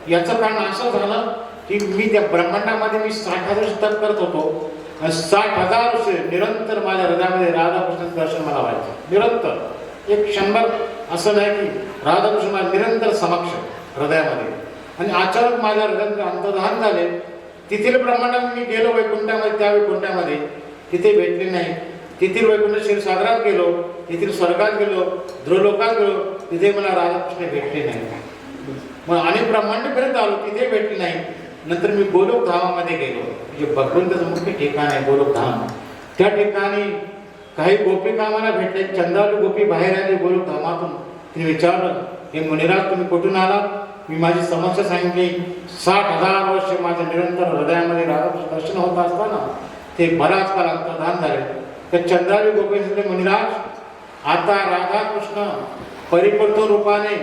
याचं कारण असं झालं की मी त्या ब्रह्मांडामध्ये मी 60,000 वर्ष तप करत होतो आणि 60,000 वर्ष निरंतर माझ्या हृदयामध्ये राधाकृष्णाचं दर्शन मला व्हायचं. निरंतर एक क्षणभर असं नाही की राधाकृष्ण मला निरंतर समक्ष हृदयामध्ये. आणि अचानक माझ्या हृदयात अंतर्धान झाले. तिथील ब्रह्मांडात मी गेलो वैकुंठामध्ये, त्या वैकुंठामध्ये तिथे भेटले नाही. तेथील वैकुंठ क्षीरसागरात गेलो, तेथील स्वर्गात गेलो, ध्रुवलोकात गेलो, तिथे मला राधाकृष्ण भेटले नाही. मग अनेक ब्रह्मांडपर्यंत आलो, तिथे भेटले नाही. नंतर मी गोलोक धामामध्ये गेलो, जे भगवंताचं मुख्य ठिकाण आहे गोलोक धाम. त्या ठिकाणी काही गोपिका मला भेटले. चंद्रावली गोपी बाहेर आली गोलोक धामातून. तिने विचारलं, हे मुनिराज तुम्ही कुठून आलात? मी माझी समस्या सांगितली. 60,000 वर्ष माझ्या निरंतर हृदयामध्ये राधाकृष्ण दर्शन होत असताना ते बराच काळ अंतर्धान झाले. त्या चंद्रावली गोपी मुनिराज, आता राधाकृष्ण परिपूर्ण रूपाने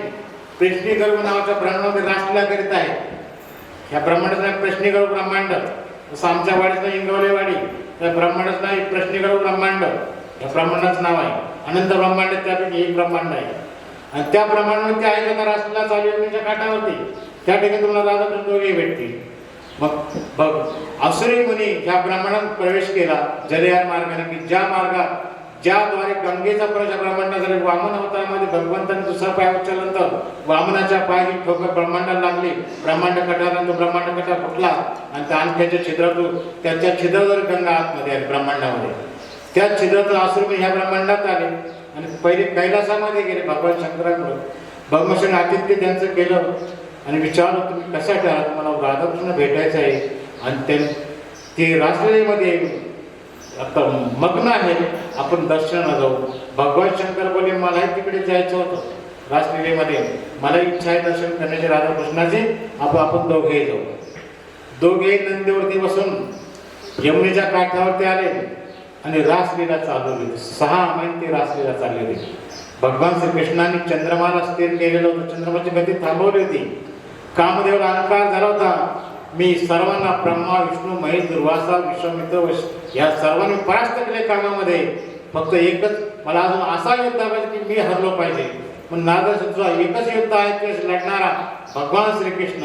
प्रश्निगर्भ नावाच्या ब्रह्मांडामध्ये रासलीला करीत आहे. ह्या ब्रह्मांडाचं नाव प्रश्निगर्भ ब्रह्मांड. जसं आमच्या वाडीचं इंगवलेवाडी, त्या ब्रह्मांडाचं नाव प्रश्निगर्भ ब्रह्मांड. या ब्रह्मांडाचं नाव आहे. अनंत ब्रह्मांड त्यापैकी एक ब्रह्मांड आहे. आणि त्या ब्रह्मांडामध्ये ते आहे का रासलीला चालू आहे काठावरती. त्या ठिकाणी तुम्हाला राधाकृष्ण दोघे भेटतील. मग बघ, असुरी मुनी ह्या ब्रह्मांडात प्रवेश केला जलयान मार्गाने, की ज्याद्वारे गंगेचा प्रवेश ब्रह्मांडात झाला. वामन अवतारामध्ये भगवंताने दुसरा पाय उचलल्यानंतर वामनाच्या पायाची ठोकर ब्रह्मांडाला लागली. ब्रह्मांड कटानंतर ब्रह्मांड कटा फुटला आणि त्या आणखीच्या छिद्रातून त्याच्या छिद्रावर गंगा आतमध्ये आली ब्रह्मांडामध्ये. त्या छिद्रातून असुरी ह्या ब्रह्मांडात आले आणि पहिले कैलासामध्ये गेले भगवान शंकरांकडे. भगवान शंकर आतिथ्य त्यांचं केलं आणि विचारलं, तुम्ही कशासाठी आहात? मला राधाकृष्ण भेटायचं आहे. आणि ते रासलीलेमध्ये आता मग्न आहे, आपण दर्शनाला जाऊ. भगवान शंकर बोले, मलाही तिकडे जायचं होतं रासलीलेमध्ये, मला इच्छा आहे दर्शन करण्याची राधाकृष्णाची. आपण दोघे जाऊ. दोघे नंदीवरती बसून यमुनेच्या काठावरती आले आणि रासलीला चालवली. 6 महिने ती रासलीला चाललेली. भगवान श्रीकृष्णाने चंद्रमाला स्थिर केलेलं होतं, चंद्रमाची गती थांबवली होती. कामदेवला अहंकार झाला होता, मी सर्वांना ब्रह्मा विष्णू महेश दुर्वासा विश्वामित्र या सर्वांनी परास्त केले कामामध्ये. फक्त एकच मला अजून असा योद्धा पाहिजे की मी हरलो पाहिजे. पण नारदाचा एकच योद्धा आहे की लढणारा भगवान श्रीकृष्ण.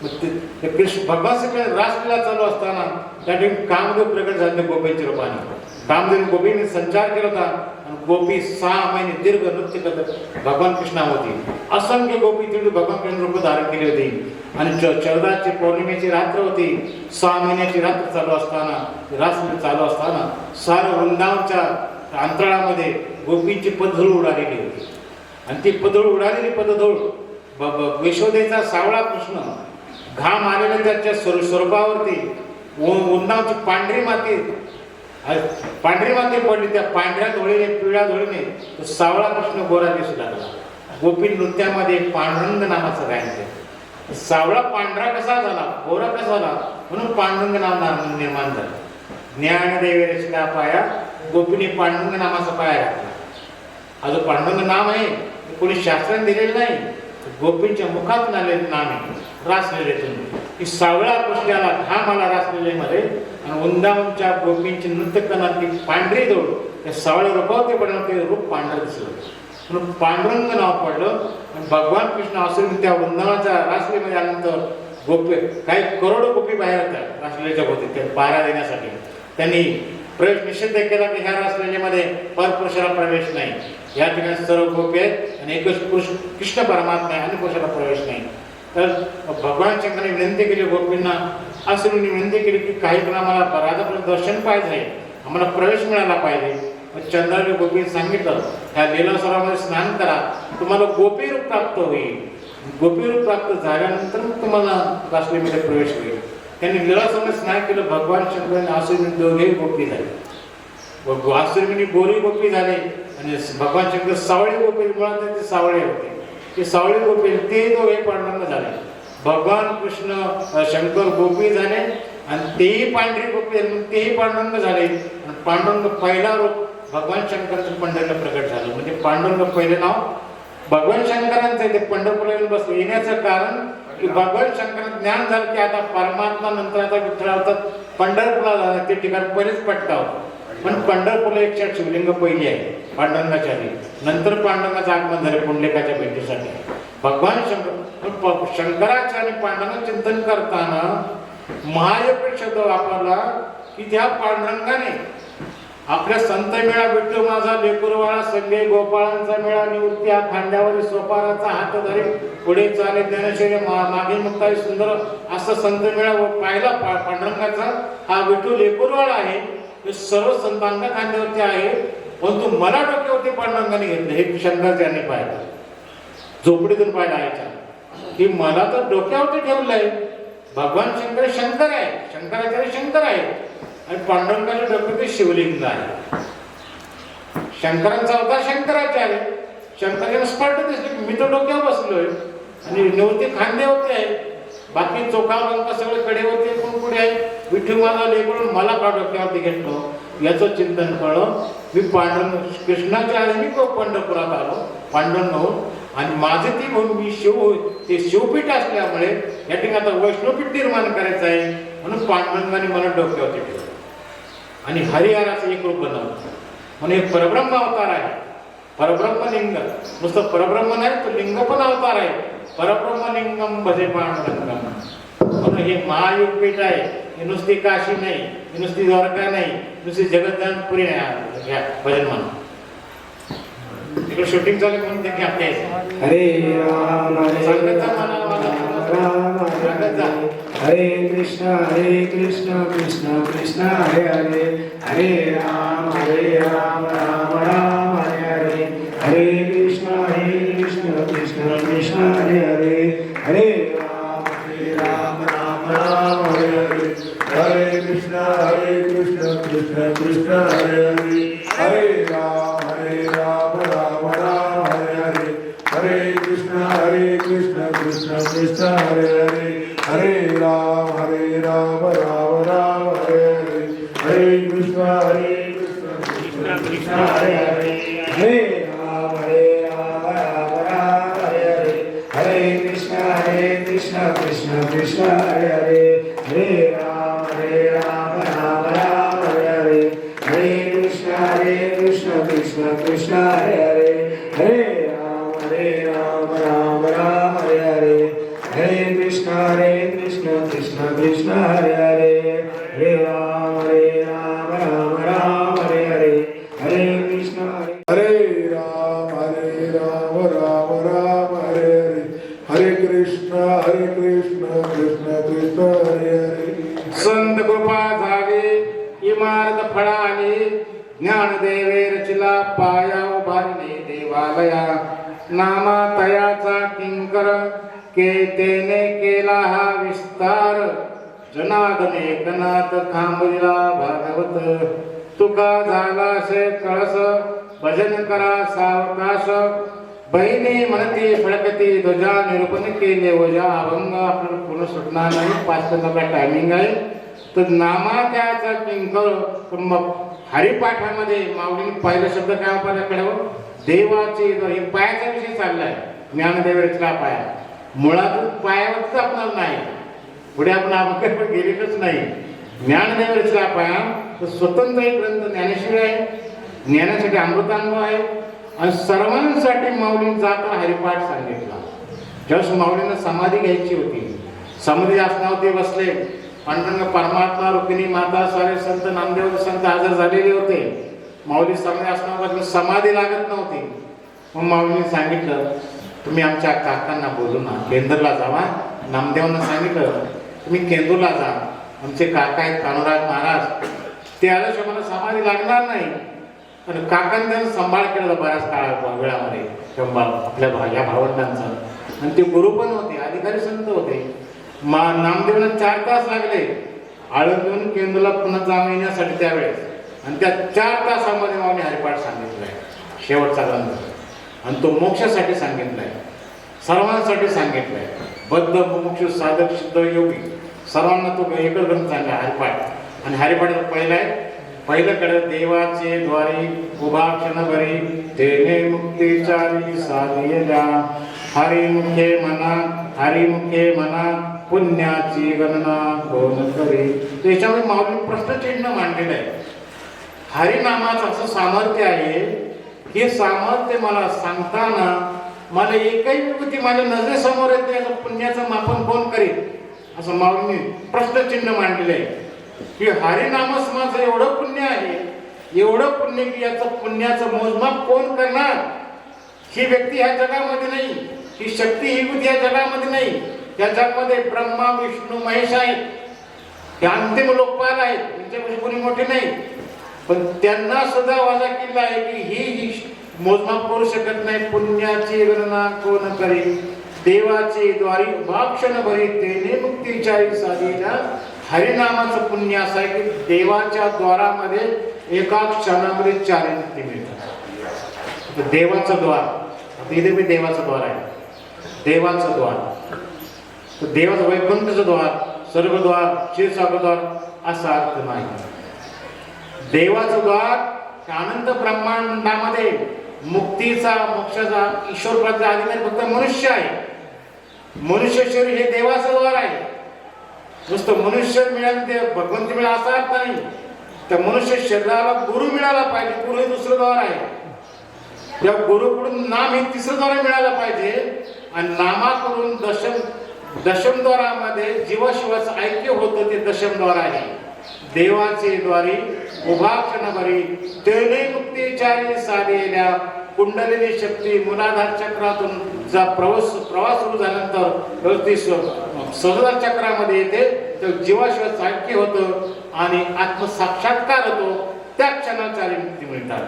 भगवान श्रीकृष्ण रासलीला चालू असताना त्या ठिकाणी कामदेव प्रकट झाले गोपींच्या रूपाने. कामदेव गोपीने संचार केला होता आणि गोपी 6 महिने दीर्घ नृत्य करत भगवान कृष्णावरती. असंख्य गोपी तिथे भगवान कृष्ण रूप धारण केली होती. आणि 14ची पौर्णिमेची रात्र होती. 6 महिन्याची रात्र चालू असताना, रासलीला चालू असताना सारं वृंदावनच्या अंतराळामध्ये गोपींची पदधूळ उडालेली होती. आणि ती पदधूळ उडालेली पदधूळ यशोदेचा सावळा कृष्ण घाम आलेला त्याच्या स्वरूपावरती वृंदावनची पांढरी माती पडली. त्या पांढऱ्या धुळीने पिवळ्या धुळीने सावळा कृष्ण गोरा दिसू लागला. गोपी नृत्यामध्ये पांडुरंग नावाचं गायन केलं. सावळा पांढरा कसा झाला, गोरा कसा झाला, म्हणून पांडुरंग नाव निर्माण झालं. ज्ञानदेवी रचना पाया गोपीने पांडुरंग नामाचा पाया घातला. हा जो पांडुरंग नाम आहे कोणी शास्त्राने दिलेलं नाही, गोपींच्या मुखातून आलेलं नाम आहे. रासलीलेतून की सावळा कृष्णाला घाम आला रासलीलेमध्ये आणि वृंदावनच्या गोपींची नृत्य करणारी पांढरी धूळ त्या सावळ्या रूपावरती पडलं, ते रूप पांढरं दिसलं म्हणून पांडुरंग नाव पडलं. आणि भगवान कृष्ण असुरी त्या वृंदावनाच्या रासलीमध्ये आल्यानंतर गोपी काही करोडो गोपी बाहेर होत्या रासलीलेच्या भोवती त्या पारा देण्यासाठी. त्यांनी प्रवेश निषेध केला की ह्या रासलीलेमध्ये परपुरुषाला प्रवेश नाही. या ठिकाणी सर्व गोपी आहेत आणि एकच पुरुष कृष्ण परमात्मा आहे आणि पुरुषाला प्रवेश नाही. तर भगवान शंकराने विनंती केली गोपींना, असुरींनी विनंती केली की काही पण आम्हाला राधाकृष्ण दर्शन पाहिजे, आम्हाला प्रवेश मिळाला पाहिजे. चंद्रावली गोपींनी सांगितलं, ह्या लीला सरोवरामध्ये स्नान करा, तुम्हाला गोपी रूप प्राप्त होईल. गोपी रूप प्राप्त झाल्यानंतर मग तुम्हाला रासलीलेमध्ये प्रवेश होईल. त्यांनी लीला सरोवरामध्ये स्नान केलं. भगवान शंकराने असुरी दोघेही गोपी झाले. असुरी गोरी गोपी झाले आणि भगवान शंकर सावळी गोपी, मुळात ते सावळे होते, ते सावळी गोपी, ते दोघे पांडुरंग झाले. भगवान कृष्ण शंकर गोपी झाले आणि तेही पांढरी गोपी झाली, तेही पांडुरंग झाले. आणि पांडुरंग पहिला रूप भगवान शंकरचं पंढरीला प्रकट झालं. म्हणजे पांडुरंग पहिले नाव भगवान शंकरांचं आहे. ते पंढरपूरला बसलं येण्याचं कारण की भगवान शंकरांना ज्ञान झालं की आता परमात्मा नंतर आता विठ्ठल होतात पंढरपूरला झालं. ते ठिकाण पहिलेच पटका होतं. पण पंढरपूरला 104 शिवलिंग पहिली आहे पांडुरंगाच्या आधी, नंतर पांडुरंगाचं आगमन झालं पुंडलिकाच्या भेटीसाठी. भगवान शंकराचं आणि पांडुरंगाचं चिंतन करताना महायोग शब्द वापरला की त्या पांडुरंगाने आपल्या संत मेळा विठ्ठल माझा लेकरवाळा संगे गोपाळांचा मेळा निवृत्ती हा खांद्यावरील सोपाराचा हात धरे पुढे चाले ज्ञानेश्वरी मागे मुक्ताई सुंदर असं संत मेळा पाहिला पांडुरंगाचा हा विठ्ठल लेकरवाळा आहे. हे सर्व संतांच्या खांद्यावरती आहे, परंतु मला डोक्यावरती पांडुरंगाने घेतलं. हे शंकराचार्यांनी पाहिलं, झोपडीतून पाहिलं आयच्या की मला तर डोक्यावरती ठेवलंय. भगवान शंकर आहे, शंकराचार्य शंकर आहे आणि पांडुरंगाच्या डोक्यावरती शिवलिंग आहे. शंकरांचा अवतार शंकराचार्य, शंकराला स्पष्ट दिसले की मी तर डोक्यावर बसलोय आणि निवृत्ती खांद्यावरती आहे. बाकी चोखा रंग सगळे कडेवरती कोण पुढे आहे. विठ्ठल माझा लेकरून मला का डोक्यावरती घेतलो याचं चिंतन कळलं. मी पांडुरंग कृष्णाच्या आधी मी पंढरपुरात आलो पांडुरंगाहून आणि माझे ती म्हणून मी ते शिवपीठ असल्यामुळे या ठिकाणी आता वैष्णवपीठ निर्माण करायचं आहे म्हणून पांडुरंगाने मला डोक्यावरती ठेवलं आणि हरिहराचं एक रूप बनवलं. म्हणून एक परब्रह्म अवतार आहे. परब्रह्म लिंग, नुसतं परब्रह्म नाही तो लिंग पण अवतार आहे. परब्रह्म लिंगम भजे पांडुरंगम. म्हणून हे महायुगपीठ आहे. ही नुसती काशी नाही, ही नुसती द्वारका नाही, नुसती जगतपुरी नाही. भजन म्हणून तिकडे शूटिंग चालू म्हणून ते घ्यायचं. हरे राम हरे कृष्ण कृष्ण कृष्ण हरे हरे, हरे राम राम राम हरे हरे, हरे कृष्ण कृष्ण कृष्ण हरे हरे, हरे राम राम हरे हरे, हरे कृष्ण कृष्ण कृष्ण हरे हरे, हरे राम राम हरे हरे, हरे कृष्ण कृष्ण कृष्ण हरे हरे, हरे राम राम राम हरे हरे, हरे कृष्ण कृष्ण कृष्ण हरे हरे, हरे राम राम राम हरे हरे, हरे कृष्ण कृष्ण कृष्ण हरे हरे, हरे राम राम राम हरे हरे, हरे कृष्ण कृष्ण कृष्ण हरे हरे, हरे राम राम हरे हरे, हरे कृष्ण कृष्ण कृष्ण हरे हरे, हरे राम राम हरे हरे, हरे कृष्ण हरे राम राम राम हरे हरे, हरे कृष्ण कृष्ण कृष्ण हरे हरे. संत कृपा झाली इमारत फळाली, ज्ञानदेवे रचिला पाया उभारले देवालया. नामा तयाचा किंकर केतेने केला हा विस्तार, जनार्दन एकनाथ खांबविला भागवत. तुका झाला से कळस भजन करा सावकाश, बहिणी म्हणती फडकती ध्वजा निरूपण केले वजा. अभंग आपल्याला पूर्ण सुटणार नाही, 5 मिनिटाचा टायमिंग आहे. तर नामा त्याचा किंकर मग हरिपाठामध्ये माऊलीने पहिला शब्द काय वापरला देवाची. हे पायाचा विषय चाललाय. ज्ञानदेव रचला पाया, मुळात पायावरच आपणाला नाही, पुढे आपण अभंगाकडे गेलेलंच नाही. ज्ञानदेव रचला पाया तर स्वतंत्र एक ग्रंथ ज्ञानेश्वरी आहे. ज्ञानासाठी अमृतानुभव आहे आणि सर्वांसाठी माऊलीने जाता हरिपाठ सांगितला. ज्यावेळेस माऊलींना समाधी घ्यायची होती, समाधी आसनावरती बसले. पांडुरंग परमात्मा रुक्मिणी माता सारे संत नामदेव संत हजर झालेले होते. माऊली समाधी आसनावर समाधी लागत नव्हती. मग माऊलीने सांगितलं तुम्ही आमच्या काकांना बोलू ना, केंद्रला जावा. नामदेवांना सांगितलं तुम्ही केंद्रला जा, आमचे काका आहेत कानुराज महाराज, ते आल्याशिवाय मला समाधी लागणार नाही. पण काकांनी त्यांना सांभाळ केला बऱ्याच काळा वेळामध्ये आपल्या या भावंडांचा. आणि ते गुरु पण होते, अधिकारी संत होते. नामदेवांना 4 तास लागले आळंदीहून केंद्रला पुन्हा जाऊन येण्यासाठी त्यावेळेस. आणि त्या 4 तासामध्ये माऊली हरिपाठ सांगितलाय शेवटचा ग्रंथ. आणि तो मोक्षासाठी सांगितलाय, सर्वांसाठी सांगितलाय. बद्ध मुमुक्षु साधक सिद्ध योगी सर्वांना तो एकच ग्रंथ सांगला हरिपाठ. आणि हरिपाठाचा पहिला आहे, पहिलं कडे देवाचे द्वारी उभा क्षणभरी तेने मुक्ती चारी साधियल्या. हरिमुखे म्हणा पुण्याची गणना कोण करी. त्याच्यामुळे माऊली प्रश्नचिन्ह मांडलेलं आहे. हरिनामाचं असं सामर्थ्य आहे की सामर्थ्य मला सांगताना मला एकही विभूती माझ्या नजरेसमोर येते, याचं पुण्याचं मापन कोण करेल असं माऊलीने प्रश्नचिन्ह मांडलेलं आहे. की हरिनामस्माचं एवढं पुण्य आहे एवढं पुण्य की याचं पुण्याचं मोजमाप कोण करणार? ही व्यक्ती ह्या जगामध्ये नाही, ही शक्ती ही बुद्धी या जगामध्ये नाही. या जगामध्ये ब्रह्मा विष्णू महेश आहेत, हे अंतिम लोकपाल आहेत, त्यांच्यापेक्षा कोणी मोठे नाही. पण त्यांना सुद्धा वाजा केला आहे की ही मोजमाप करू शकत नाही. पुण्याची गणना कोण करी, देवाचे द्वारी भाक्षण भरी तेने मुक्तीचारी साधीला. हरिनामाचं पुण्य असं आहे की देवाच्या द्वारामध्ये एका क्षणामध्ये 4 मुक्ती मिळतात. देवाचं द्वार, इथे मी देवाचं द्वार आहे, देवाचं द्वार, देवाचं वैकुंठचं द्वार, स्वर्गद्वार, क्षीरसागरद्वार असा अर्थ नाही. देवाचं द्वार अनंत ब्रह्मांडामध्ये मुक्तीचा मोक्षाचा ईश्वर प्राप्त अधिकारी फक्त मनुष्य आहे. मनुष्य शरीर हे देवाचं द्वार आहे. नुसतं मनुष्य मिळालं ते भगवंत मिळाला असा अर्थ नाही. त्या मनुष्य शरीराला गुरु मिळाला पाहिजे. गुरु हे दुसरं द्वार आहे. त्या गुरुकडून नाम हे तिसरं द्वार मिळालं पाहिजे. आणि नामाकडून दशमद्वारामध्ये जीवाशिवाचं ऐक्य होतं, ते दशमद्वार आहे. देवाचे द्वारी उभा क्षणभरी तेने मुक्तीचारी साधेल्या. कुंडलिनी शक्ती मूलाधार चक्रातून जा प्रवास सुरू झाल्यानंतर सहस्रार चक्रामध्ये येते, तर जीवाशिवाचं ऐक्य होतं आणि आत्मसाक्षात्कार होतो. त्या क्षणाला 4 मुक्ती मिळतात.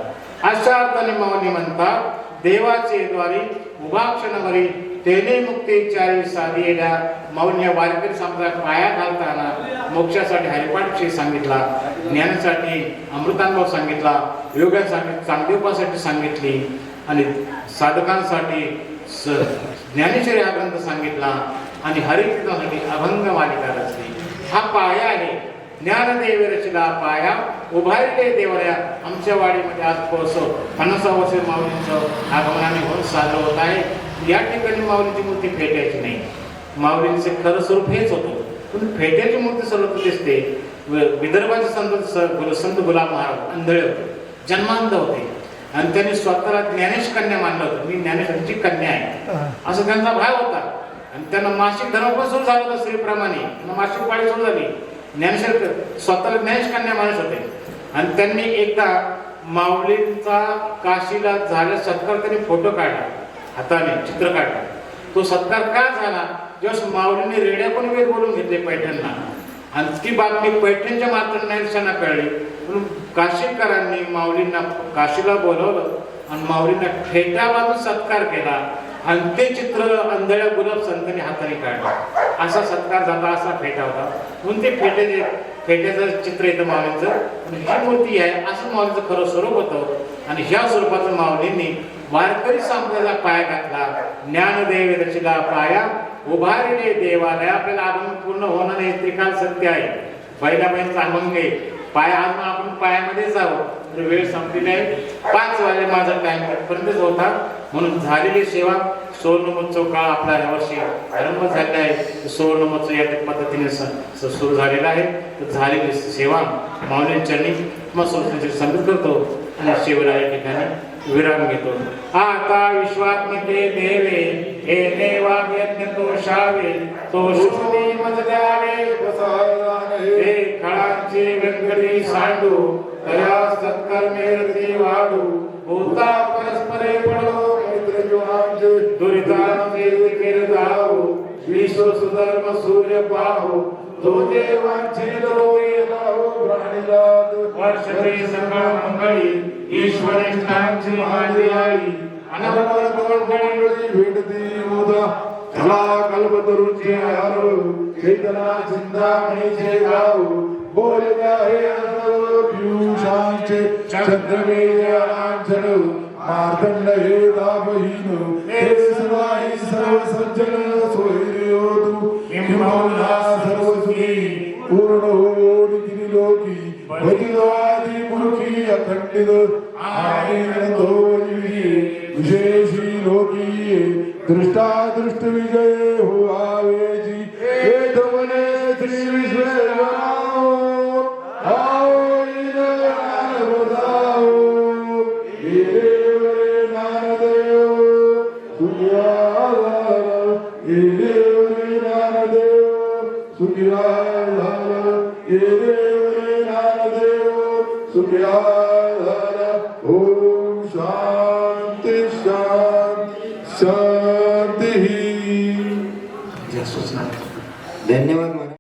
अशा अर्थाने माऊली म्हणतात, देवाचे द्वारी उभा क्षणभरी तेने मुक्तीचारी साधीला. माऊली या वारकरी संप्रदाय पाया घालताना मोक्षासाठी हरिपाठ सांगितला, ज्ञानासाठी अमृतानुभव सांगितला, योगासाठी चांगदेवपासाठी सांगितली आणि साधकांसाठी ज्ञानेश्वरी हा ग्रंथ सांगितला आणि हरिकीर्तनासाठी अभंग मालिका रचली. हा पाया आहे. ज्ञानदेव रचला पाया उभारले देवऱ्या. आमच्या वाडीमध्ये आज 50 वर्ष माऊलींचं आगमनाने होऊन साजरं होत आहे. या ठिकाणी माऊलीची मूर्ती फेटायची नाही. माऊलींचे खरं स्वरूप हेच होतं, पण फेट्याची मूर्ती सर्वत्र दिसते. विदर्भाचे संत गुलाब महाराज अंधळे होते, जन्मांध होते आणि त्यांनी स्वतःला ज्ञानेश कन्या मानलं होतं. मी ज्ञानेश्वरीची कन्या आहे असं त्यांचा भाव होता. आणि त्यांना मासिक धर्म पण सुरू झाला होता. स्त्रीप्रमाणे मासिक पाळी सुरू झाली. ज्ञानेश्वर स्वतःला ज्ञानेश कन्या मानत होते. आणि त्यांनी एकदा माऊलींचा काशीला झाला सत्कार, त्यांनी फोटो काढला, हाताने चित्र काढलं. तो सत्कार का झाला? जेव्हा माऊलीने रेड्या पण वेळ बोलून घेतले पैठणला आणि ती बातमी पैठणच्या मात्र ज्ञानेशांना कळली. म्हणून काशीकरांनी माऊलींना काशीला बोलवलं आणि माऊलींना फेटा बांधून सत्कार केला आणि ते चित्र अंधळ्या गुलाब संतांनी हाताने काढलं. असा सत्कार झाला, असा फेटा होता. म्हणून ते फेट्याचं चित्र येतं माऊलींचं. ही मूर्ती आहे असं माऊलींचं खरं स्वरूप होतं. आणि ह्या स्वरूपाचं माऊलींनी वारकरी संप्रदायाला पाया घातला. ज्ञानदेव रचला पाया उभारले देवालय. आपल्याला अभंग पूर्ण होणं नाही, त्रिकाल सत्य आहे. बैलाबाईंचा अभंग आहे. पाया आज आपण पायामध्ये जावं, वेळ संपलेली आहे. 5 वाजले माझा टाइम पर्यंतच होता. म्हणून झालेली सेवा सुवर्णमहोत्सव काळ आपला यावर्षी आरंभ झालेला आहे. सुवर्णमहोत्सव या पद्धतीने सुरू झालेला आहे. तर झालेली सेवा माऊलींच्या चरणी समर्पित करतो आणि शेवला या ठिकाणी विराम घेतो. आता विश्वात्मके देवे हे देवा यज्ञ तो शावे तो शुद्धी मज द्यावे हे खळांचे व्यंकटी सांडू तया सत्कर्मे रती वाढू होता परस्परे पडो दुरितांचे विकेर जाऊ विश्व सुधर्म सूर्य पाहू तो देवांचे डोळे लावू प्राणीला वर्षते सकाळ मंगळी ईश्वरिष्ठांची माझी आई अनवरत भेटती उदा चला कल्पतरूचे हारू चेतना चिंतामणीचे गाऊ बोलल्या हे पियुषांचे चंद्रवेदांचन मार्तंड हे दाबहीन हे सर्वाही सर्व सज्जन सोयरे तू हिमौला सर्व सुखी पूर्ण हो निखिल लोकी भजिवादी मुखी अखंडित आनंदो विशेषी लोकी दृष्टा दृष्ट विजय हो आवेजी हे धमने श्री विश्वेश्वराओ आओ इन बजाओ हे देव रे नामदेव सुखियाला हे देव रे नामदेव सुखियाला हे देव रे नामदेव सुखियाला शांती शांती शांती